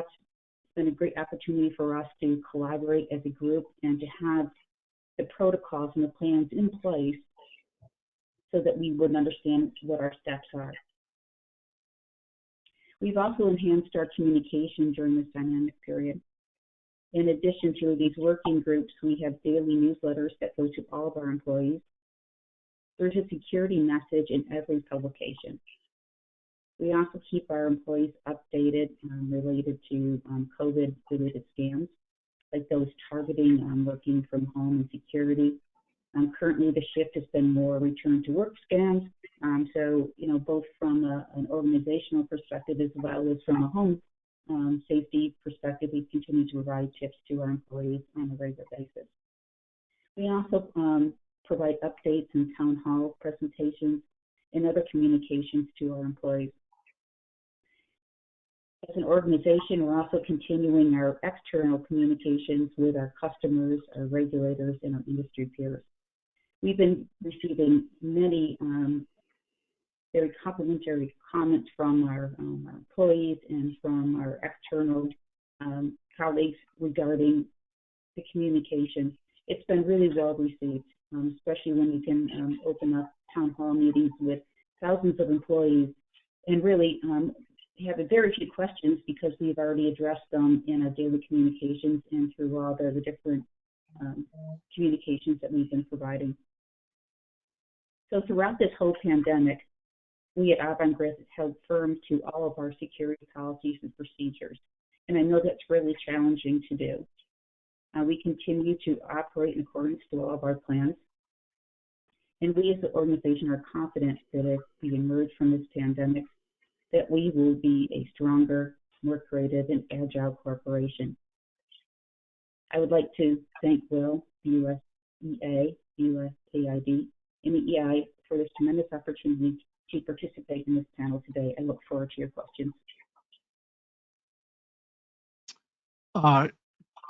been a great opportunity for us to collaborate as a group and to have the protocols and the plans in place so that we would understand what our steps are. We've also enhanced our communication during this dynamic period. In addition to these working groups, we have daily newsletters that go to all of our employees. There's a security message in every publication. We also keep our employees updated related to COVID-related scams, like those targeting working from home and security. Currently, the shift has been more return to work scams. So, both from an organizational perspective as well as from a home safety perspective, we continue to provide tips to our employees on a regular basis. We also provide updates and town hall presentations and other communications to our employees. As an organization, we're also continuing our external communications with our customers, our regulators, and our industry peers. We've been receiving many very complimentary comments from our employees and from our external colleagues regarding the communication. It's been really well received, especially when you can open up town hall meetings with thousands of employees and really have very few questions because we've already addressed them in our daily communications and through all the different communications that we've been providing. So throughout this whole pandemic, we at Avangrid held firm to all of our security policies and procedures. And I know that's really challenging to do. We continue to operate in accordance to all of our plans. And we as an organization are confident that as we emerge from this pandemic, that we will be a stronger, more creative, and agile corporation. I would like to thank Will, the USEA, USAID, and the EI for this tremendous opportunity to participate in this panel today. I look forward to your questions.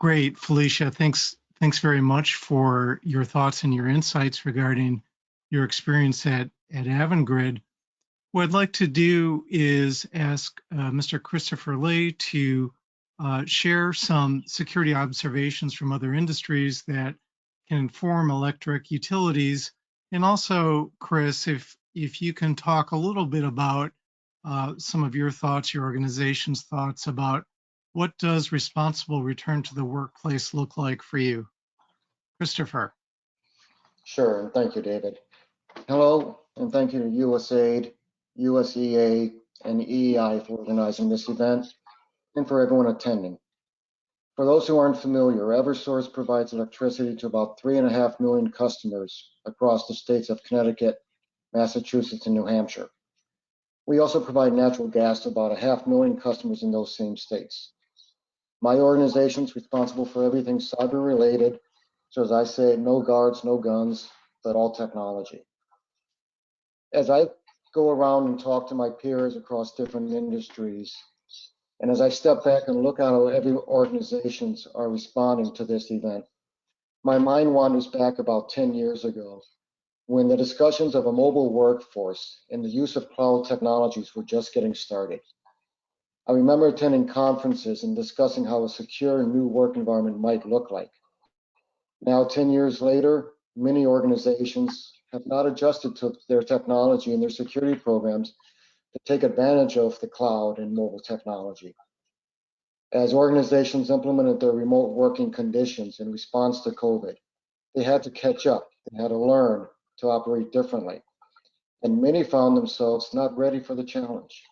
Great, Felicia. Thanks very much for your thoughts and your insights regarding your experience at Avangrid. What I'd like to do is ask Mr. Christopher Leigh to share some security observations from other industries that can inform electric utilities. And also, Chris, if you can talk a little bit about some of your thoughts, your organization's thoughts about what does responsible return to the workplace look like for you? Christopher. Sure, and thank you, David. Hello, and thank you to USAID, USEA, and EEI for organizing this event and for everyone attending. For those who aren't familiar, Eversource provides electricity to about 3.5 million customers across the states of Connecticut, Massachusetts, and New Hampshire. We also provide natural gas to about 500,000 customers in those same states. My organization is responsible for everything cyber related. So as I say, no guards, no guns, but all technology. As I go around and talk to my peers across different industries, and as I step back and look at how every organizations are responding to this event, my mind wanders back about 10 years ago when the discussions of a mobile workforce and the use of cloud technologies were just getting started. I remember attending conferences and discussing how a secure new work environment might look like. Now, 10 years later, many organizations have not adjusted to their technology and their security programs to take advantage of the cloud and mobile technology. As organizations implemented their remote working conditions in response to COVID, they had to catch up. They had to learn to operate differently. And many found themselves not ready for the challenge.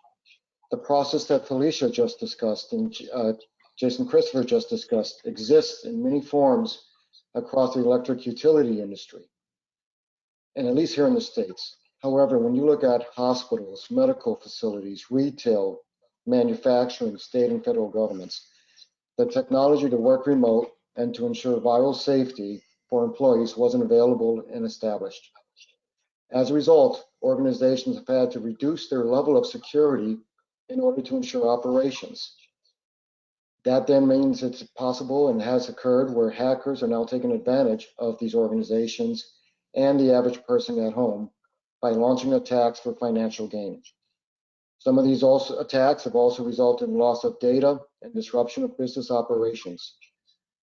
The process that Felicia just discussed and Jason Christopher just discussed exists in many forms across the electric utility industry, and at least here in the States. However, when you look at hospitals, medical facilities, retail, manufacturing, state and federal governments, the technology to work remote and to ensure viral safety for employees wasn't available and established. As a result, organizations have had to reduce their level of security in order to ensure operations. That then means it's possible and has occurred where hackers are now taking advantage of these organizations and the average person at home by launching attacks for financial gain. Some of these attacks have also resulted in loss of data and disruption of business operations.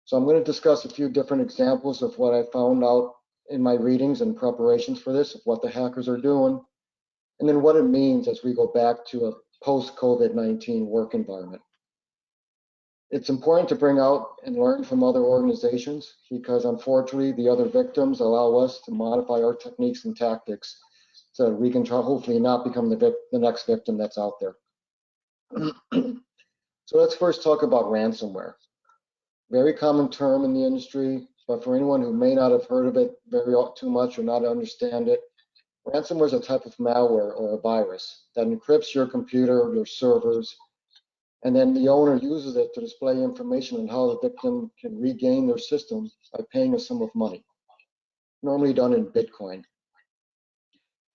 So I'm going to discuss a few different examples of what I found out in my readings and preparations for this, of what the hackers are doing, and then what it means as we go back to a post-COVID-19 work environment. It's important to bring out and learn from other organizations because unfortunately the other victims allow us to modify our techniques and tactics so that we can try, hopefully not become the next victim that's out there. So let's first talk about ransomware. Very common term in the industry, but for anyone who may not have heard of it too much or not understand it, ransomware is a type of malware or a virus that encrypts your computer, your servers, and then the owner uses it to display information on how the victim can regain their system by paying a sum of money, normally done in Bitcoin.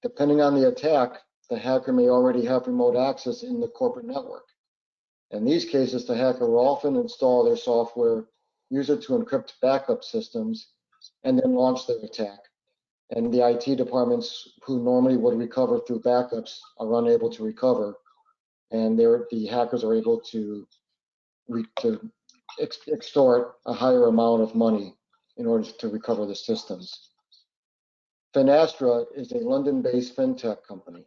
Depending on the attack, the hacker may already have remote access in the corporate network. In these cases, the hacker will often install their software, use it to encrypt backup systems, and then launch their attack. And the IT departments who normally would recover through backups are unable to recover, and the hackers are able to extort a higher amount of money in order to recover the systems. Finastra is a London-based fintech company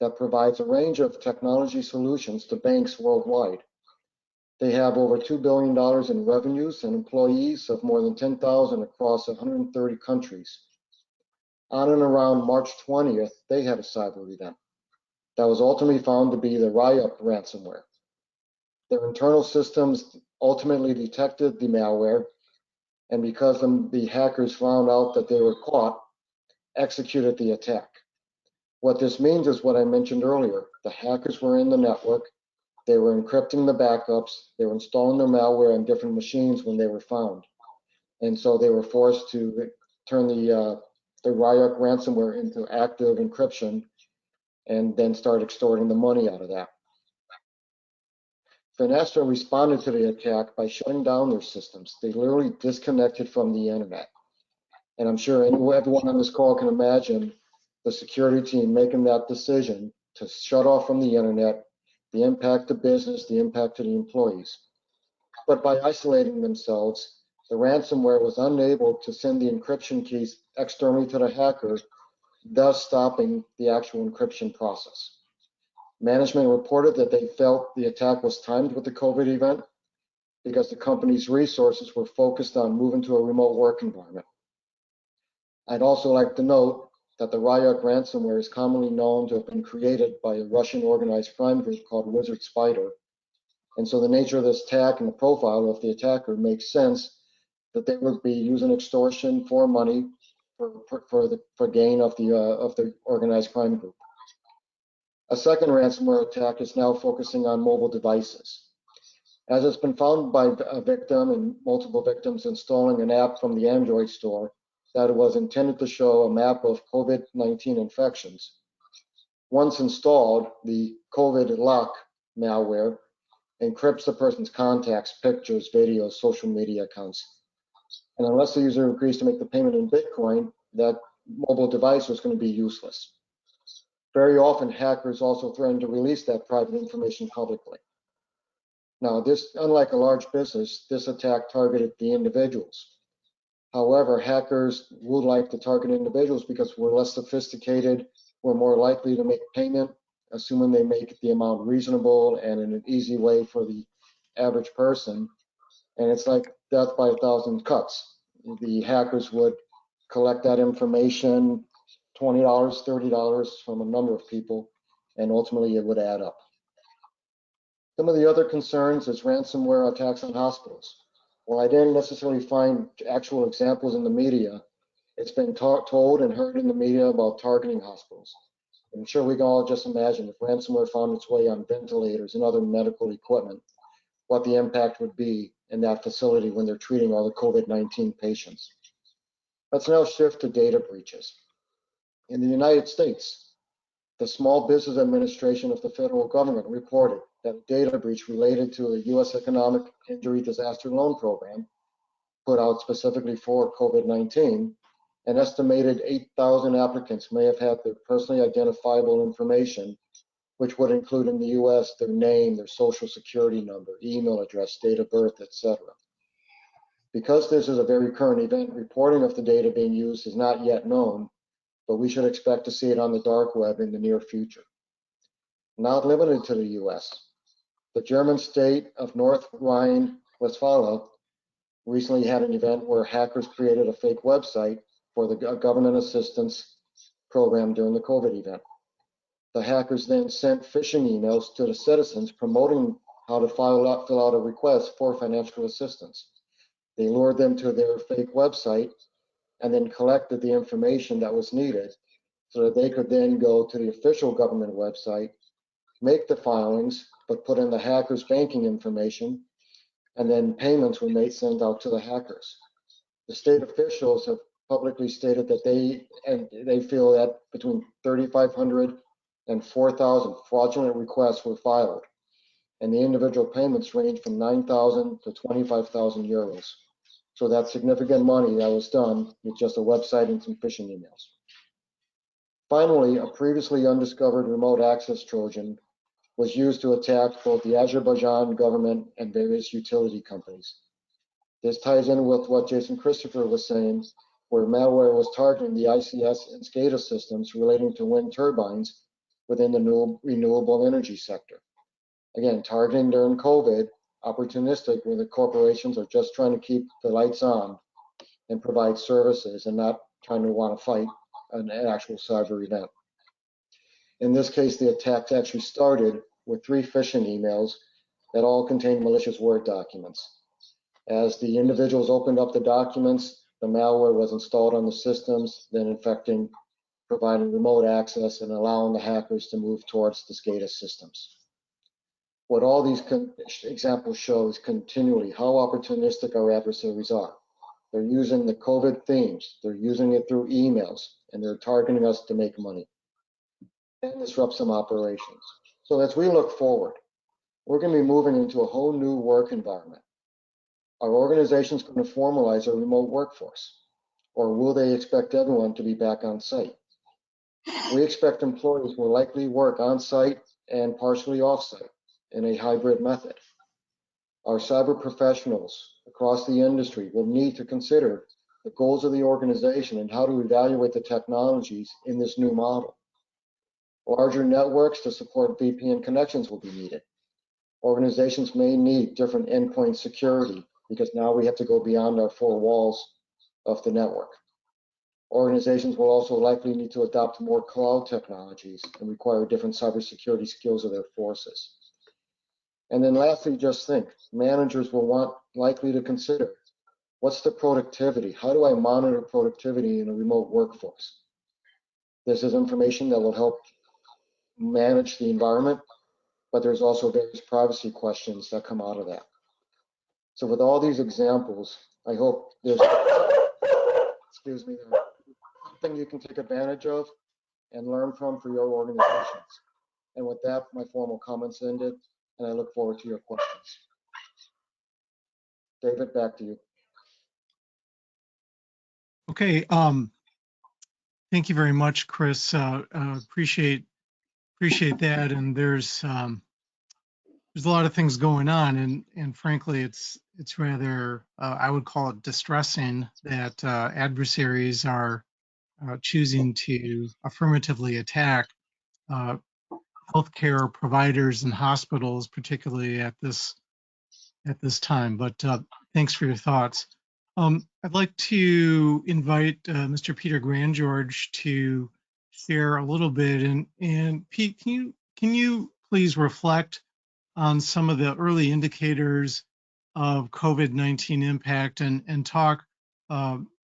that provides a range of technology solutions to banks worldwide. They have over $2 billion in revenues and employees of more than 10,000 across 130 countries. On and around March 20th, they had a cyber event that was ultimately found to be the Ryuk ransomware. Their internal systems ultimately detected the malware, and because the hackers found out that they were caught, executed the attack. What this means is what I mentioned earlier. The hackers were in the network, they were encrypting the backups, they were installing their malware on different machines when they were found. And so they were forced to turn the Ryuk ransomware into active encryption and then start extorting the money out of that. Finastra responded to the attack by shutting down their systems. They literally disconnected from the internet. And I'm sure everyone on this call can imagine the security team making that decision to shut off from the internet, the impact to business, the impact to the employees. But by isolating themselves, the ransomware was unable to send the encryption keys externally to the hacker, thus stopping the actual encryption process. Management reported that they felt the attack was timed with the COVID event because the company's resources were focused on moving to a remote work environment. I'd also like to note that the Ryuk ransomware is commonly known to have been created by a Russian organized crime group called Wizard Spider. And so the nature of this attack and the profile of the attacker makes sense that they would be using extortion for money for gain of the organized crime group. A second ransomware attack is now focusing on mobile devices. As it's been found by a victim and multiple victims installing an app from the Android store that was intended to show a map of COVID-19 infections. Once installed, the COVID lock malware encrypts the person's contacts, pictures, videos, social media accounts. And unless the user agrees to make the payment in Bitcoin, that mobile device was going to be useless. Very often, hackers also threaten to release that private information publicly. Now, unlike a large business, this attack targeted the individuals. However, hackers would like to target individuals because we're less sophisticated, we're more likely to make payment, assuming they make the amount reasonable and in an easy way for the average person. And it's like death by 1,000 cuts. The hackers would collect that information, $20, $30 from a number of people, and ultimately it would add up. Some of the other concerns is ransomware attacks on hospitals. While I didn't necessarily find actual examples in the media, it's been told and heard in the media about targeting hospitals. I'm sure we can all just imagine if ransomware found its way on ventilators and other medical equipment, what the impact would be in that facility when they're treating all the COVID-19 patients. Let's now shift to data breaches. In the United States, the Small Business Administration of the federal government reported that a data breach related to a U.S. Economic Injury Disaster Loan Program put out specifically for COVID-19, an estimated 8,000 applicants may have had their personally identifiable information which would include in the US their name, their social security number, email address, date of birth, etc. Because this is a very current event, reporting of the data being used is not yet known, but we should expect to see it on the dark web in the near future. Not limited to the US. The German state of North Rhine-Westphalia recently had an event where hackers created a fake website for the government assistance program during the COVID event. The hackers then sent phishing emails to the citizens promoting how to fill out a request for financial assistance. They lured them to their fake website and then collected the information that was needed so that they could then go to the official government website, make the filings, but put in the hackers' banking information, and then payments were sent out to the hackers. The state officials have publicly stated that they feel that between 3,500 and 4,000 fraudulent requests were filed, and the individual payments range from 9,000 to 25,000 euros. So that's significant money that was done with just a website and some phishing emails. Finally, a previously undiscovered remote access Trojan was used to attack both the Azerbaijan government and various utility companies. This ties in with what Jason Christopher was saying, where malware was targeting the ICS and SCADA systems relating to wind turbines within the renewable energy sector. Again, targeting during COVID, opportunistic, where the corporations are just trying to keep the lights on and provide services and not trying to want to fight an actual cyber event. In this case, the attacks actually started with 3 phishing emails that all contained malicious Word documents. As the individuals opened up the documents, the malware was installed on the systems, then infecting, providing remote access, and allowing the hackers to move towards the SCADA systems. What all these examples show is continually how opportunistic our adversaries are. They're using the COVID themes, they're using it through emails, and they're targeting us to make money and disrupt some operations. So as we look forward, we're going to be moving into a whole new work environment. Are organizations going to formalize a remote workforce, or will they expect everyone to be back on site? We expect employees will likely work on site and partially off site in a hybrid method. Our cyber professionals across the industry will need to consider the goals of the organization and how to evaluate the technologies in this new model. Larger networks to support VPN connections will be needed. Organizations may need different endpoint security because now we have to go beyond our 4 walls of the network. Organizations will also likely need to adopt more cloud technologies and require different cybersecurity skills of their forces. And then lastly, just think, managers will likely to consider, what's the productivity? How do I monitor productivity in a remote workforce? This is information that will help manage the environment, but there's also various privacy questions that come out of that. So with all these examples, I hope there's, something you can take advantage of and learn from for your organizations. And with that, my formal comments ended, and I look forward to your questions. David, back to you. Okay, thank you very much, Chris. Appreciate that. And there's a lot of things going on, and frankly, it's rather I would call it distressing that adversaries are choosing to affirmatively attack healthcare providers and hospitals, particularly at this time. But thanks for your thoughts. I'd like to invite Mr. Peter Grandgeorge to share a little bit. And Pete, can you please reflect on some of the early indicators of COVID-19 impact and talk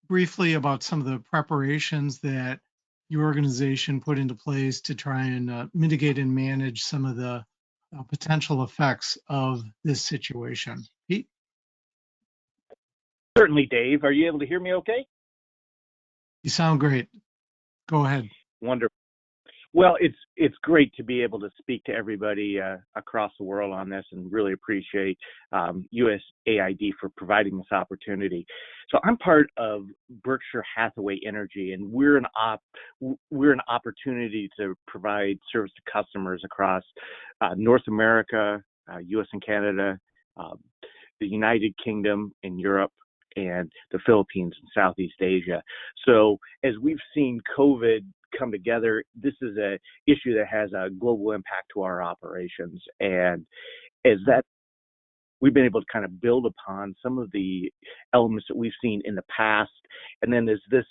briefly about some of the preparations that your organization put into place to try and mitigate and manage some of the potential effects of this situation. Pete? Certainly, Dave. Are you able to hear me okay? You sound great. Go ahead. Wonderful. Well, it's great to be able to speak to everybody across the world on this, and really appreciate USAID for providing this opportunity. So I'm part of Berkshire Hathaway Energy, and we're an opportunity to provide service to customers across North America, U.S. and Canada, the United Kingdom, and Europe, and the Philippines and Southeast Asia. So as we've seen COVID come together, this is a issue that has a global impact to our operations. And as that, we've been able to kind of build upon some of the elements that we've seen in the past. And then as this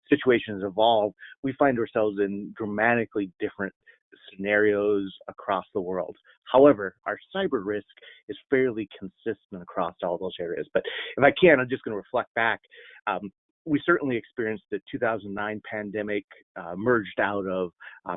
situation has evolved, we find ourselves in dramatically different scenarios across the world. However, our cyber risk is fairly consistent across all those areas. But if I can, I'm just going to reflect back. We certainly experienced the 2009 pandemic, merged out of,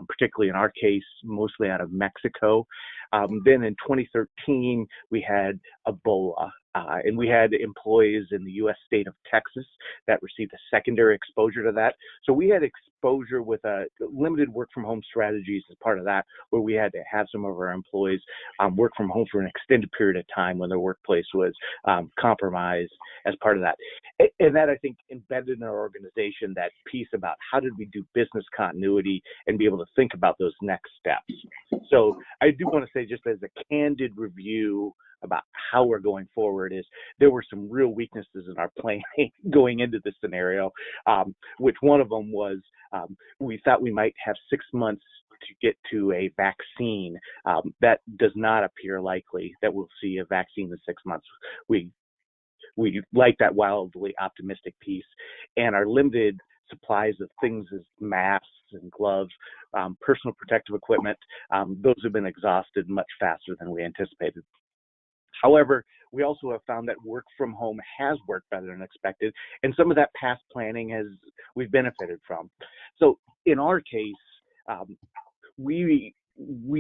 particularly in our case, mostly out of Mexico. Then in 2013, we had Ebola, and we had employees in the U.S. state of Texas that received a secondary exposure to that. So we had exposure with a limited work from home strategies as part of that, where we had to have some of our employees work from home for an extended period of time when their workplace was compromised as part of that. And that, I think, embedded in our organization that piece about how did we do business continuity and be able to think about those next steps. So I do want to say, just as a candid review about how we're going forward, is there were some real weaknesses in our planning going into this scenario, which one of them was we thought we might have 6 months to get to a vaccine. That does not appear likely that we'll see a vaccine in 6 months. We like that wildly optimistic piece, and our limited supplies of things as masks and gloves, personal protective equipment, those have been exhausted much faster than we anticipated. However, we also have found that work from home has worked better than expected, and some of that past planning we've benefited from. So in our case, we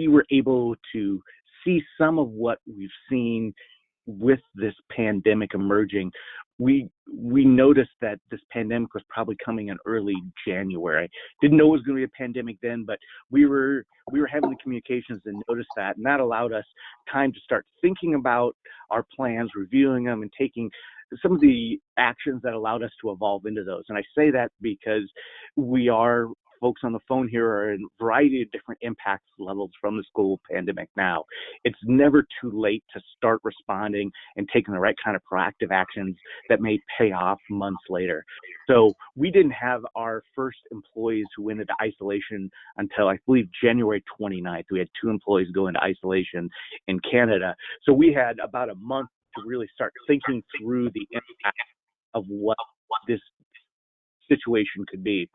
were able to see some of what we've seen with this pandemic emerging. We noticed that this pandemic was probably coming in early January. Didn't know it was going to be a pandemic then, but we were having the communications and noticed that, and that allowed us time to start thinking about our plans, reviewing them, and taking some of the actions that allowed us to evolve into those. And I say that because folks on the phone here are in a variety of different impact levels from this global pandemic now. It's never too late to start responding and taking the right kind of proactive actions that may pay off months later. So we didn't have our first employees who went into isolation until, I believe, January 29th. We had 2 employees go into isolation in Canada. So we had about a month to really start thinking through the impact of what this situation could be.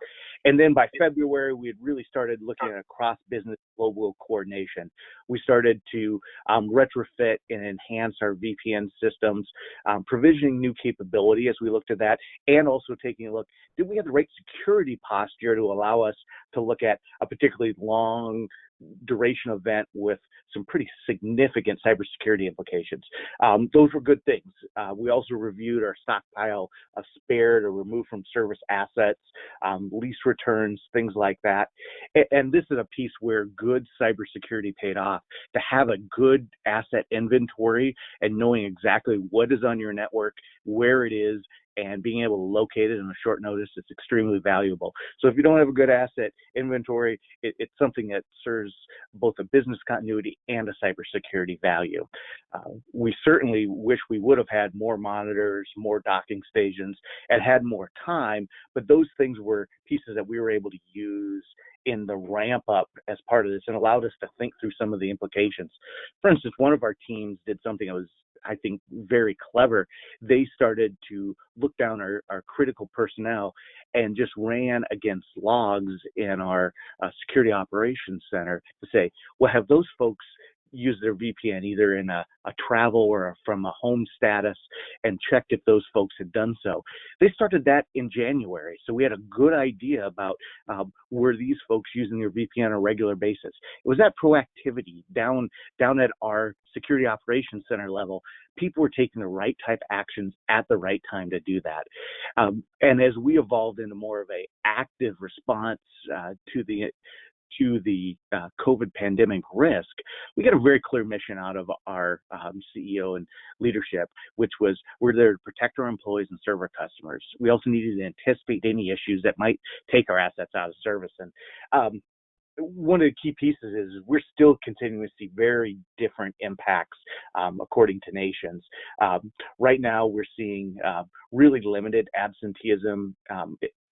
And then by February, we had really started looking at cross-business global coordination. We started to retrofit and enhance our VPN systems, provisioning new capability as we looked at that, and also taking a look, did we have the right security posture to allow us to look at a particularly long duration event with some pretty significant cybersecurity implications. Those were good things. We also reviewed our stockpile of spare to remove from service assets, lease returns, things like that. And this is a piece where good cybersecurity paid off. To have a good asset inventory and knowing exactly what is on your network, where it is, and being able to locate it in a short notice is extremely valuable. So if you don't have a good asset inventory, it's something that serves both a business continuity and a cybersecurity value. We certainly wish we would have had more monitors, more docking stations, and had more time, but those things were pieces that we were able to use in the ramp up as part of this and allowed us to think through some of the implications. For instance, one of our teams did something that was, I think, very clever. They started to look down our critical personnel and just ran against logs in our security operations center to say, well, have those folks use their VPN either in a travel or from a home status, and checked if those folks had done so. They started that in January. So we had a good idea about were these folks using their VPN on a regular basis. It was that proactivity down at our security operations center level. People were taking the right type actions at the right time to do that. And as we evolved into more of a active response to the to the COVID pandemic risk, we got a very clear mission out of our CEO and leadership, which was we're there to protect our employees and serve our customers. We also needed to anticipate any issues that might take our assets out of service. And one of the key pieces is we're still continuing to see very different impacts according to nations. Right now, we're seeing really limited absenteeism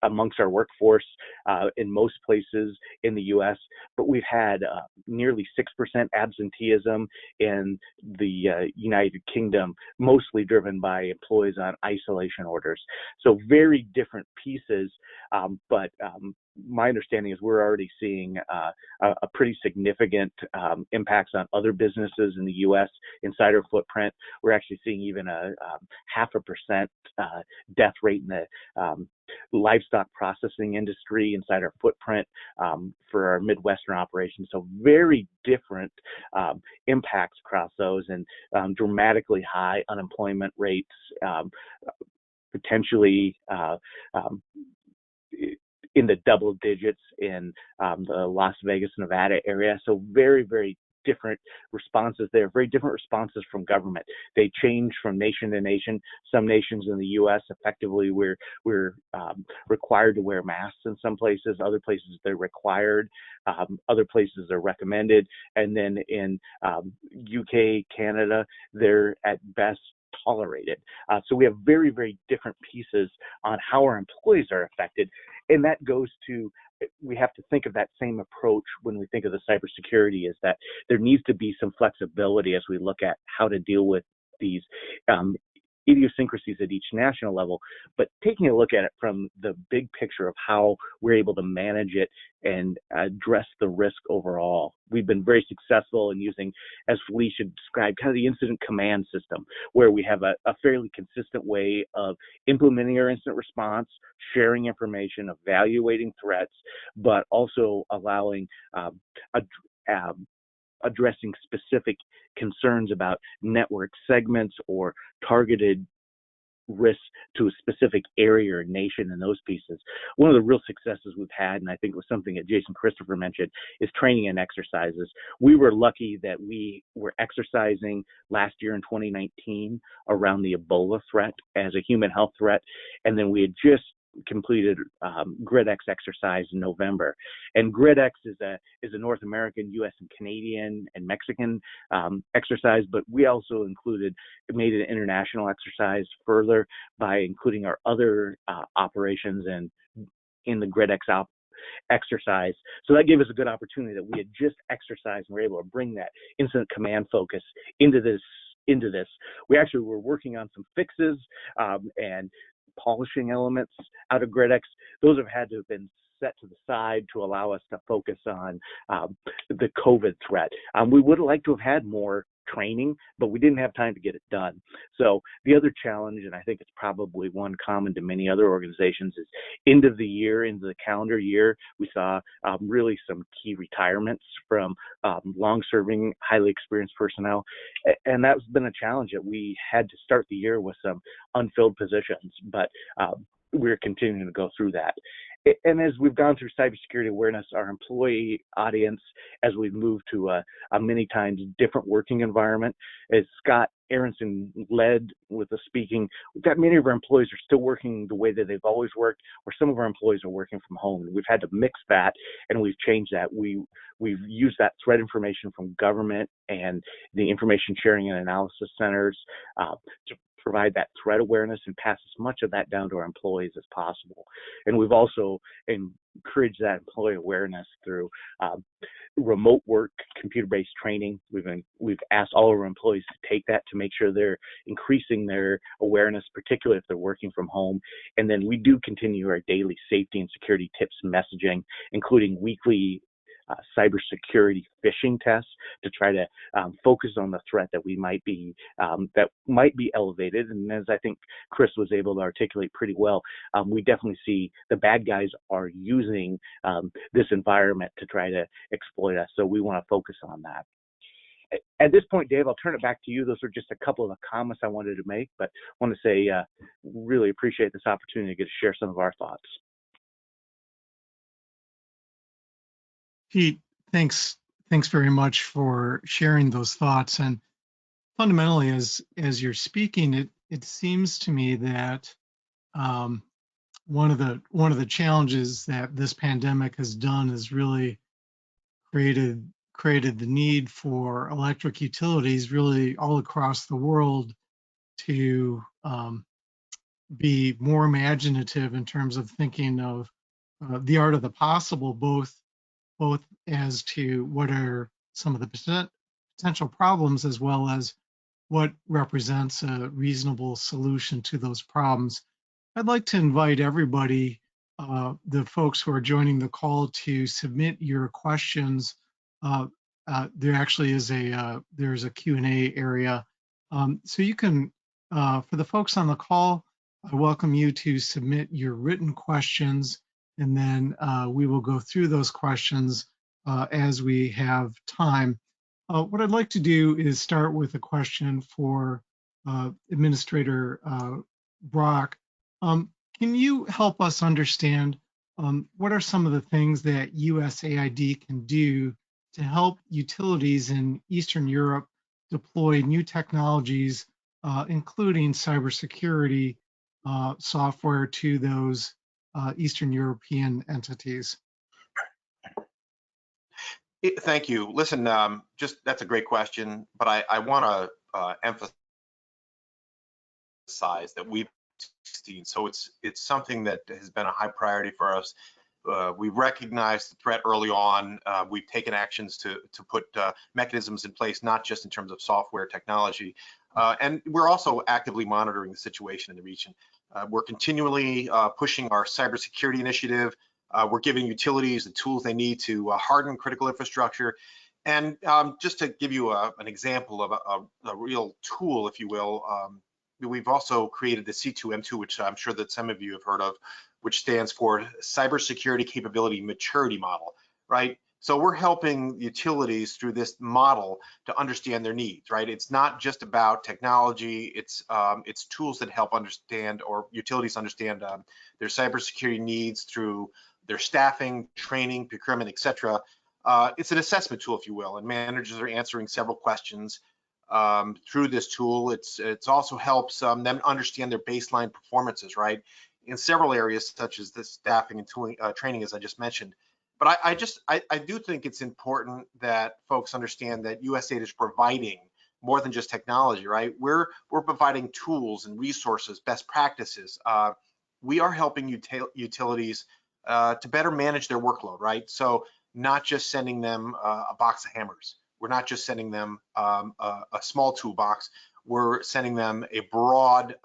amongst our workforce in most places in the U.S., but we've had nearly 6% absenteeism in the United Kingdom, mostly driven by employees on isolation orders. So very different pieces, but my understanding is we're already seeing a pretty significant impacts on other businesses in the U.S. inside our footprint. We're actually seeing even a 0.5% death rate in the livestock processing industry inside our footprint for our Midwestern operations. So very different impacts across those, and dramatically high unemployment rates, potentially in the double digits in the Las Vegas, Nevada area. So very, very different responses there, very different responses from government. They change from nation to nation. Some nations in the U.S. effectively we're required to wear masks in some places. Other places they're required. Other places they're recommended. And then in UK, Canada, they're at best tolerated. So we have very, very different pieces on how our employees are affected. And that goes to, we have to think of that same approach when we think of the cybersecurity, is that there needs to be some flexibility as we look at how to deal with these idiosyncrasies at each national level, but taking a look at it from the big picture of how we're able to manage it and address the risk overall. We've been very successful in using, as Felicia described, kind of the incident command system, where we have a fairly consistent way of implementing our incident response, sharing information, evaluating threats, but also allowing addressing specific concerns about network segments or targeted risks to a specific area or nation and those pieces. One of the real successes we've had, and I think it was something that Jason Christopher mentioned, is training and exercises. We were lucky that we were exercising last year in 2019 around the Ebola threat as a human health threat, and then we had just completed GridX exercise in November. And GridX is a North American, US and Canadian and Mexican exercise, but we also made an international exercise further by including our other operations in the GridX exercise. So that gave us a good opportunity that we had just exercised and were able to bring that incident command focus into this. We actually were working on some fixes and polishing elements out of GridX. Those have had to have been set to the side to allow us to focus on the COVID threat. We would have liked to have had more training, but we didn't have time to get it done. So the other challenge, and I think it's probably one common to many other organizations, is end of the year, into the calendar year, we saw really some key retirements from long-serving, highly experienced personnel. And that's been a challenge that we had to start the year with some unfilled positions, but we're continuing to go through that. And as we've gone through cybersecurity awareness, our employee audience, as we've moved to a many times different working environment, as Scott Aaronson led with the speaking, we've got many of our employees are still working the way that they've always worked, or some of our employees are working from home. And we've had to mix that, and we've changed that. We've used that threat information from government and the information sharing and analysis centers to provide that threat awareness and pass as much of that down to our employees as possible. And we've also encouraged that employee awareness through remote work, computer-based training. We've asked all of our employees to take that to make sure they're increasing their awareness, particularly if they're working from home. And then we do continue our daily safety and security tips and messaging, including weekly cybersecurity phishing tests to try to focus on the threat that might be elevated. And as I think Chris was able to articulate pretty well, we definitely see the bad guys are using this environment to try to exploit us. So we want to focus on that. At this point, Dave, I'll turn it back to you. Those are just a couple of the comments I wanted to make, but I want to say really appreciate this opportunity to get to share some of our thoughts. Pete, thanks very much for sharing those thoughts. And fundamentally, as you're speaking, it seems to me that one of the challenges that this pandemic has done is really created the need for electric utilities really all across the world to be more imaginative in terms of thinking of the art of the possible, both as to what are some of the potential problems as well as what represents a reasonable solution to those problems. I'd like to invite everybody, the folks who are joining the call, to submit your questions. There actually is there's a Q&A area. So you can, for the folks on the call, I welcome you to submit your written questions, and then we will go through those questions as we have time. What I'd like to do is start with a question for Administrator Brock. Can you help us understand what are some of the things that USAID can do to help utilities in Eastern Europe deploy new technologies, including cybersecurity software to those Eastern European entities? Thank you. Listen, that's a great question, but I want to emphasize that we've seen. So it's something that has been a high priority for us. We recognized the threat early on. We've taken actions to put mechanisms in place, not just in terms of software technology, and we're also actively monitoring the situation in the region. We're continually pushing our cybersecurity initiative. We're giving utilities the tools they need to harden critical infrastructure. And just to give you an example of a real tool, if you will, we've also created the C2M2, which I'm sure that some of you have heard of, which stands for Cybersecurity Capability Maturity Model, right? So we're helping utilities through this model to understand their needs, right? It's not just about technology, it's tools that help understand, or utilities understand their cybersecurity needs through their staffing, training, procurement, etc. It's an assessment tool, if you will, and managers are answering several questions through this tool. It's also helps them understand their baseline performances, right, in several areas such as the staffing and tooling, training, as I just mentioned. But I do think it's important that folks understand that USAID is providing more than just technology, right? We're providing tools and resources, best practices. We are helping utilities to better manage their workload, right? So not just sending them a box of hammers. We're not just sending them a small toolbox. We're sending them a broad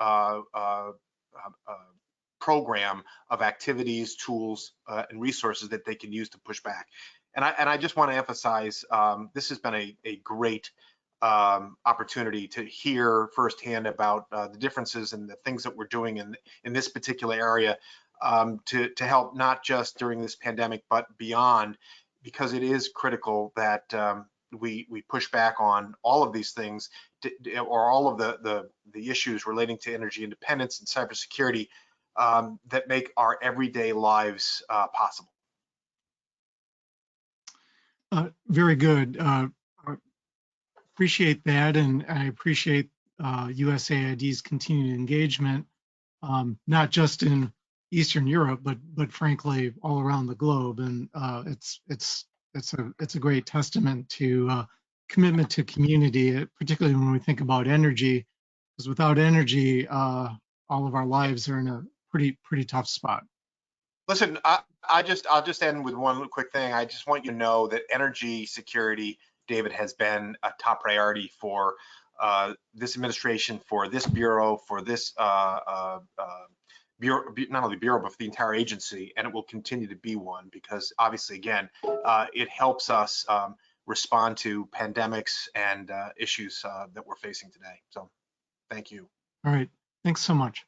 program of activities, tools, and resources that they can use to push back. And I just want to emphasize, this has been a great opportunity to hear firsthand about the differences and the things that we're doing in this particular area to help not just during this pandemic, but beyond, because it is critical that we push back on all of these things or all of the issues relating to energy independence and cybersecurity that make our everyday lives possible. Very good. Appreciate that, and I appreciate USAID's continued engagement, not just in Eastern Europe, but frankly all around the globe. And it's a great testament to commitment to community, particularly when we think about energy, because without energy, all of our lives are in a pretty tough spot. Listen, I'll just end with one quick thing. I just want you to know that energy security, David, has been a top priority for this administration, for this bureau, for this bureau, not only bureau, but for the entire agency, and it will continue to be one, because obviously, again, it helps us respond to pandemics and issues that we're facing today. So thank you. All right, thanks so much.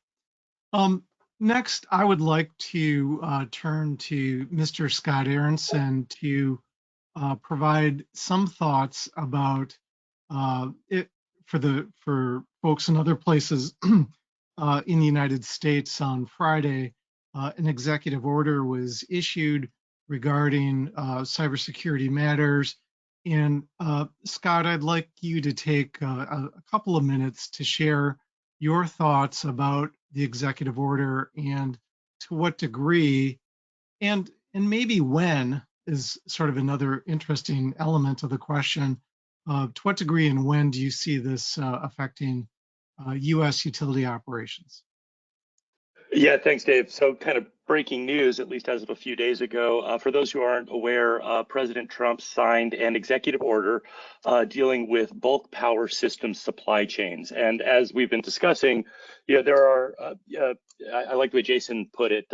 Next, I would like to turn to Mr. Scott Aaronson to provide some thoughts about it for folks in other places in the United States. On Friday, an executive order was issued regarding cybersecurity matters. And Scott, I'd like you to take a couple of minutes to share your thoughts about the executive order and to what degree and maybe when is sort of another interesting element of the question. To what degree and when do you see this affecting U.S. utility operations? Yeah, thanks, Dave. So kind of breaking news, at least as of a few days ago, for those who aren't aware, President Trump signed an executive order dealing with bulk power system supply chains. And as we've been discussing, there are, I like the way Jason put it,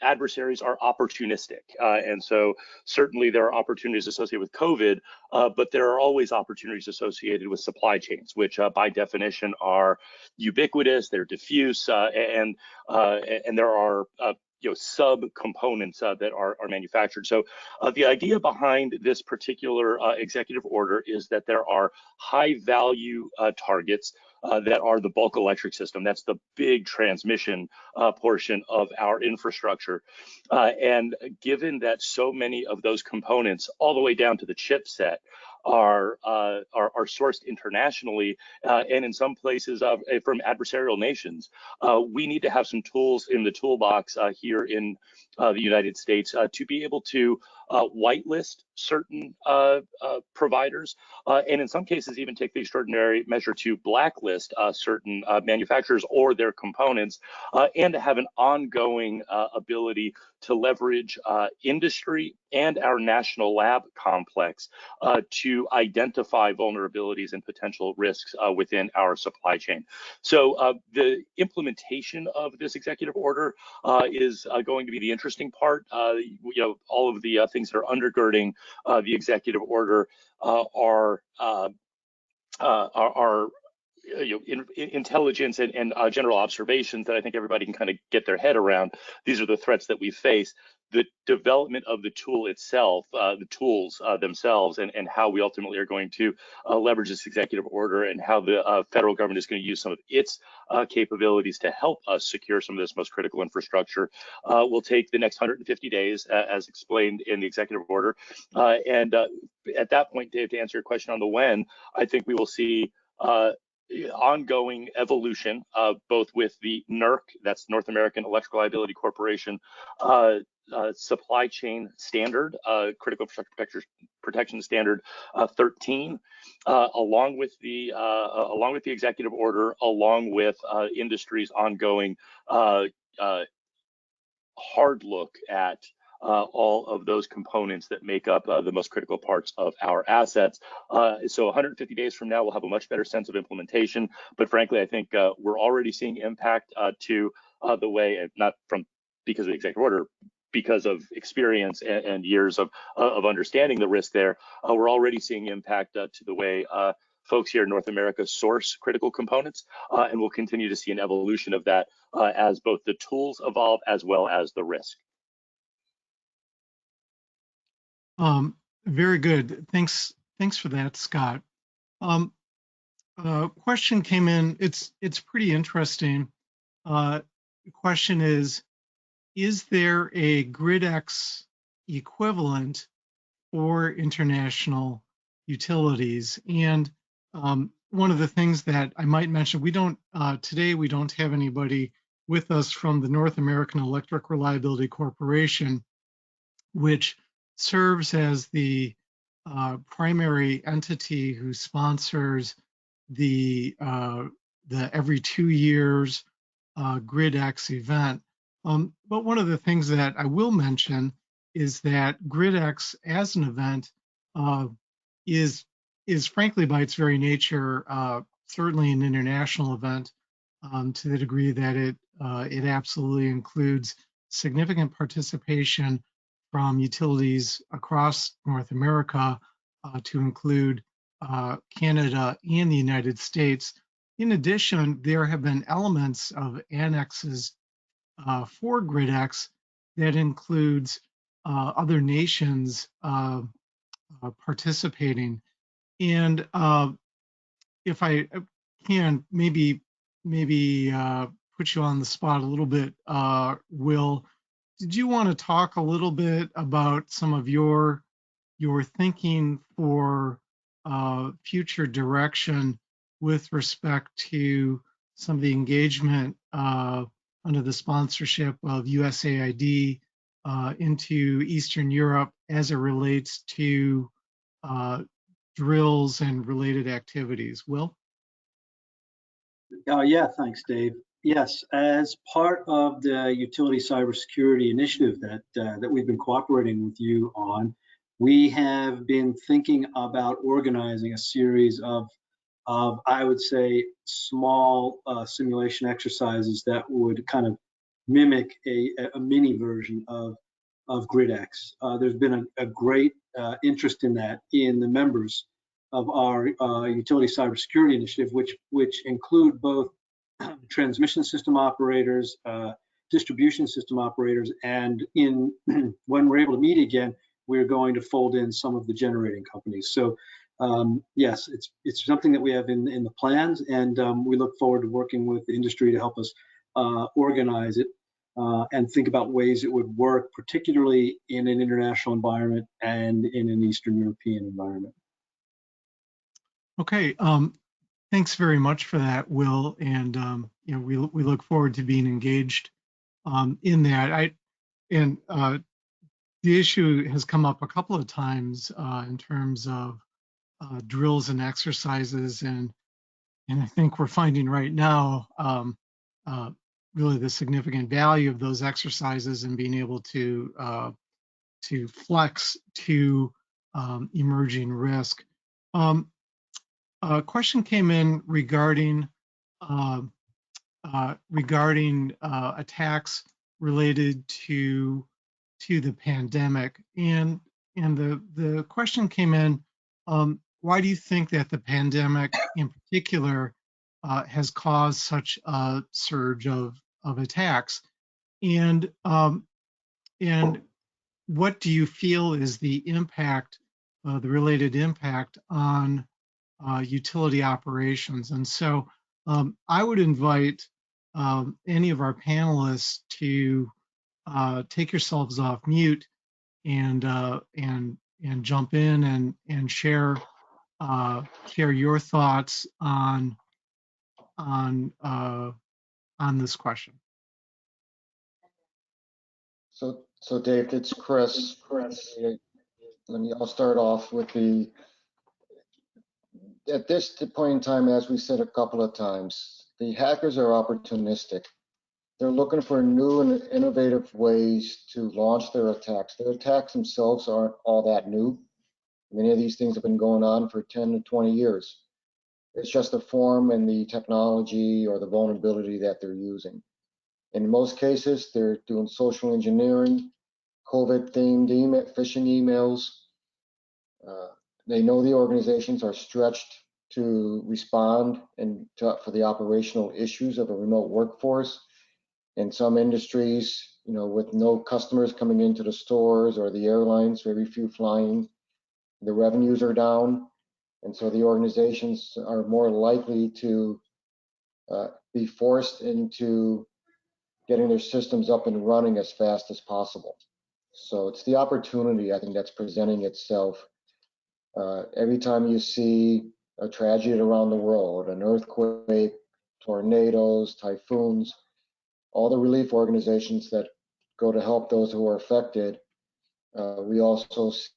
adversaries are opportunistic. And so certainly there are opportunities associated with COVID, but there are always opportunities associated with supply chains, which by definition are ubiquitous, they're diffuse, and there are sub-components that are manufactured. So the idea behind this particular executive order is that there are high value targets that are the bulk electric system. That's the big transmission portion of our infrastructure. And given that so many of those components, all the way down to the chipset, are sourced internationally and in some places from adversarial nations, we need to have some tools in the toolbox here in the United States to be able to whitelist certain providers, and in some cases even take the extraordinary measure to blacklist certain manufacturers or their components, and to have an ongoing ability to leverage industry and our national lab complex to identify vulnerabilities and potential risks within our supply chain. So the implementation of this executive order is going to be the interesting part. All of the things that are undergirding the executive order are intelligence and general observations that I think everybody can kind of get their head around. These are the threats that we face. The development of the tool itself, the tools themselves, and how we ultimately are going to leverage this executive order, and how the federal government is going to use some of its capabilities to help us secure some of this most critical infrastructure, will take the next 150 days, as explained in the executive order. And at that point, Dave, to answer your question on the when, I think we will see ongoing evolution, both with the NERC, that's North American Electrical Liability Corporation, supply chain standard, critical infrastructure protection standard 13, along with the executive order, along with industry's ongoing hard look at all of those components that make up the most critical parts of our assets. So 150 days from now, we'll have a much better sense of implementation. But frankly, I think we're already seeing impact to the way, not from because of the executive order, because of experience and years of understanding the risk there. We're already seeing impact to the way folks here in North America source critical components, and we'll continue to see an evolution of that as both the tools evolve as well as the risk. Very good. Thanks for that, Scott. Question came in. It's pretty interesting. The question is there a GridX equivalent for international utilities? And one of the things that I might mention, today we don't have anybody with us from the North American Electric Reliability Corporation, which serves as the primary entity who sponsors the every 2 years GridX event. But one of the things that I will mention is that GridX as an event is frankly by its very nature certainly an international event to the degree that it absolutely includes significant participation from utilities across North America, to include Canada and the United States. In addition, there have been elements of annexes for GridX that includes other nations participating. And if I can maybe put you on the spot a little bit, Will, did you want to talk a little bit about some of your thinking for future direction with respect to some of the engagement under the sponsorship of USAID into Eastern Europe as it relates to drills and related activities? Will? Yeah, thanks, Dave. Yes, as part of the utility cybersecurity initiative that we've been cooperating with you on, we have been thinking about organizing a series of I would say, small simulation exercises that would kind of mimic a mini version of GridX. There's been a great interest in that in the members of our utility cybersecurity initiative, which include both transmission system operators, distribution system operators, and when we're able to meet again, we're going to fold in some of the generating companies. So yes, it's something that we have in the plans, and we look forward to working with the industry to help us organize it and think about ways it would work, particularly in an international environment and in an Eastern European environment. Okay, thanks very much for that, Will. And you know, we look forward to being engaged in that. The issue has come up a couple of times in terms of drills and exercises, and I think we're finding right now really the significant value of those exercises and being able to flex to emerging risk. A question came in regarding attacks related to the pandemic, and the question came in, why do you think that the pandemic in particular has caused such a surge of attacks, and what do you feel is the impact, the related impact on utility operations? And so I would invite any of our panelists to take yourselves off mute and jump in and share your thoughts on this question. So Dave, it's Chris. I'll start off with at this point in time, as we said a couple of times, the hackers are opportunistic. They're looking for new and innovative ways to launch their attacks. Their attacks themselves aren't all that new. Many of these things have been going on for 10 to 20 years. It's just the form and the technology or the vulnerability that they're using. In most cases, they're doing social engineering, COVID-themed phishing emails. They know the organizations are stretched to respond and for the operational issues of a remote workforce. In some industries, you know, with no customers coming into the stores or the airlines, very few flying, the revenues are down. And so the organizations are more likely to be forced into getting their systems up and running as fast as possible. So it's the opportunity, I think, that's presenting itself. Every time you see a tragedy around the world, an earthquake, tornadoes, typhoons, all the relief organizations that go to help those who are affected, we also see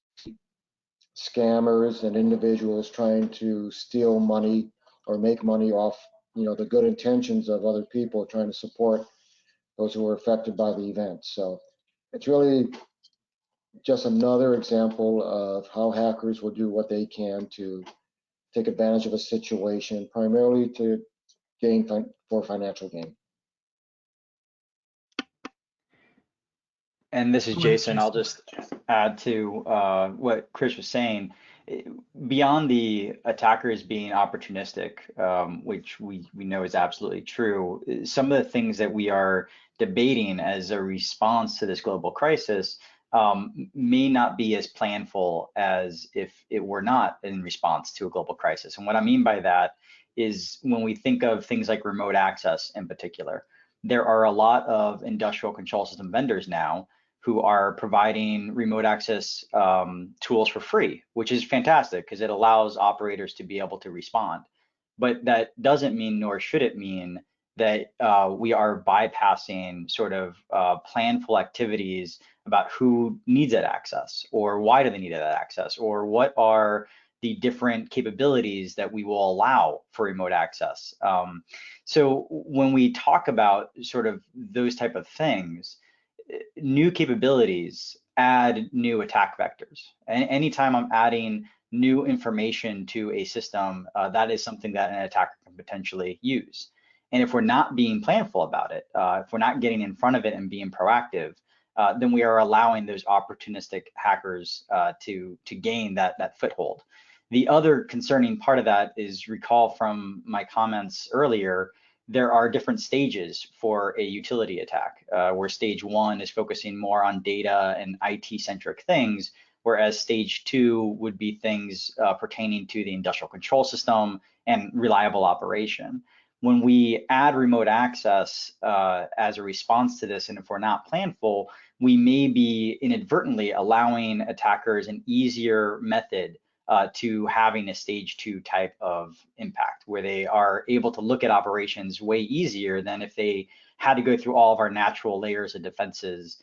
scammers and individuals trying to steal money or make money off, you know, the good intentions of other people trying to support those who are affected by the event. So it's really just another example of how hackers will do what they can to take advantage of a situation, primarily to gain for financial gain. And this is Jason. I'll just add to what Chris was saying. Beyond the attackers being opportunistic, which we know is absolutely true, some of the things that we are debating as a response to this global crisis may not be as planful as if it were not in response to a global crisis. And what I mean by that is when we think of things like remote access in particular, there are a lot of industrial control system vendors now who are providing remote access tools for free, which is fantastic because it allows operators to be able to respond. But that doesn't mean, nor should it mean, that we are bypassing sort of planful activities about who needs that access, or why do they need that access, or what are the different capabilities that we will allow for remote access. So when we talk about sort of those type of things, new capabilities add new attack vectors. And anytime I'm adding new information to a system, that is something that an attacker can potentially use. And if we're not being planful about it, if we're not getting in front of it and being proactive, then we are allowing those opportunistic hackers to gain that foothold. The other concerning part of that is, recall from my comments earlier, there are different stages for a utility attack, where stage 1 is focusing more on data and IT-centric things, whereas stage 2 would be things pertaining to the industrial control system and reliable operation. When we add remote access as a response to this, and if we're not planful, we may be inadvertently allowing attackers an easier method to having a stage 2 type of impact, where they are able to look at operations way easier than if they had to go through all of our natural layers of defenses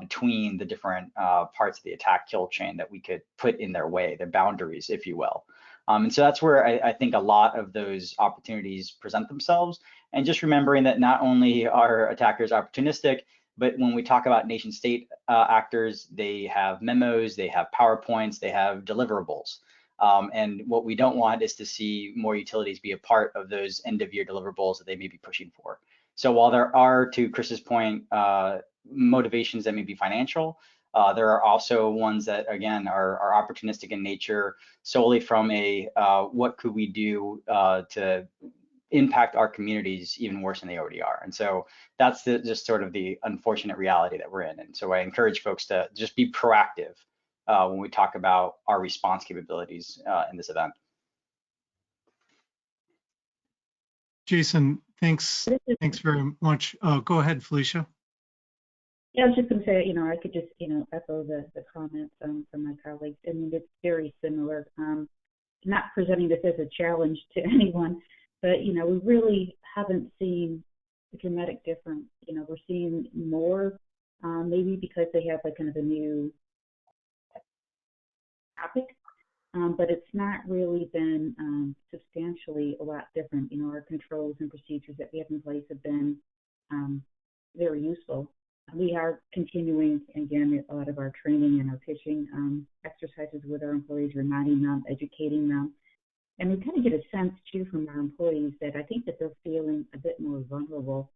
between the different parts of the attack kill chain that we could put in their way, their boundaries, if you will. And so that's where I think a lot of those opportunities present themselves. And just remembering that not only are attackers opportunistic, but when we talk about nation state actors, they have memos, they have PowerPoints, they have deliverables. And what we don't want is to see more utilities be a part of those end of year deliverables that they may be pushing for. So while there are, to Chris's point, motivations that may be financial, there are also ones that, again, are opportunistic in nature, solely from a what could we do to impact our communities even worse than they already are. And so that's just sort of the unfortunate reality that we're in. And so I encourage folks to just be proactive when we talk about our response capabilities in this event. Jason, thanks very much. Go ahead, Felicia. Yeah, I was just going to say, I could just, echo the comments from my colleagues. I mean, it's very similar. Not presenting this as a challenge to anyone, but, we really haven't seen a dramatic difference. We're seeing more, maybe because they have kind of a new topic, but it's not really been substantially a lot different. Our controls and procedures that we have in place have been very useful. We are continuing, again, a lot of our training and our pitching exercises with our employees, reminding them, educating them. And we kind of get a sense, too, from our employees that I think that they're feeling a bit more vulnerable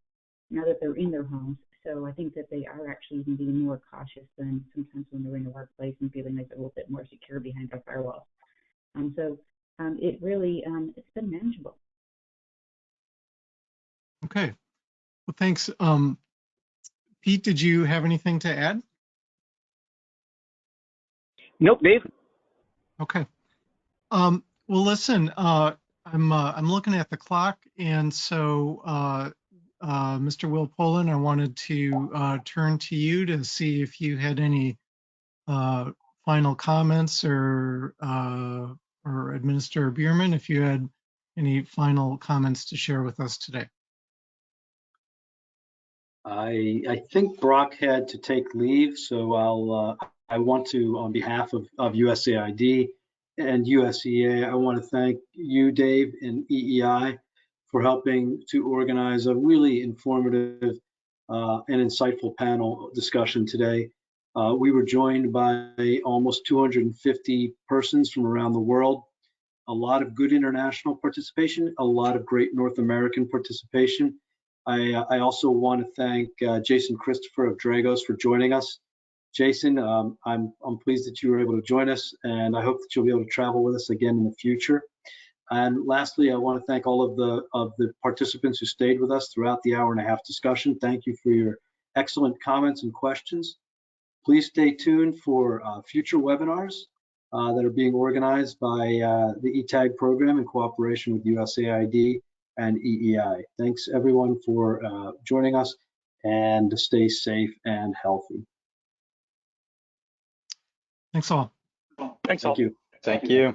now that they're in their homes. So I think that they are actually even being more cautious than sometimes when they're in the workplace and feeling like they're a little bit more secure behind our firewall. So it really, it's been manageable. Okay. Well, thanks. Pete, did you have anything to add? Nope, Dave. Okay. Well, listen, I'm looking at the clock, and so Mr. Will Polen, I wanted to turn to you to see if you had any final comments, or Administrator Bierman, if you had any final comments to share with us today. I think Brock had to take leave, so I want to, on behalf of USAID and USEA, I want to thank you, Dave, and EEI for helping to organize a really informative and insightful panel discussion today. We were joined by almost 250 persons from around the world, a lot of good international participation, a lot of great North American participation. I also want to thank Jason Christopher of Dragos for joining us. Jason, I'm pleased that you were able to join us, and I hope that you'll be able to travel with us again in the future. And lastly, I want to thank all of the participants who stayed with us throughout the hour-and-a-half discussion. Thank you for your excellent comments and questions. Please stay tuned for future webinars that are being organized by the ETAG program in cooperation with USAID and EEI. Thanks everyone for joining us, and stay safe and healthy. Thanks all. Thanks all. Thank you. Thank you.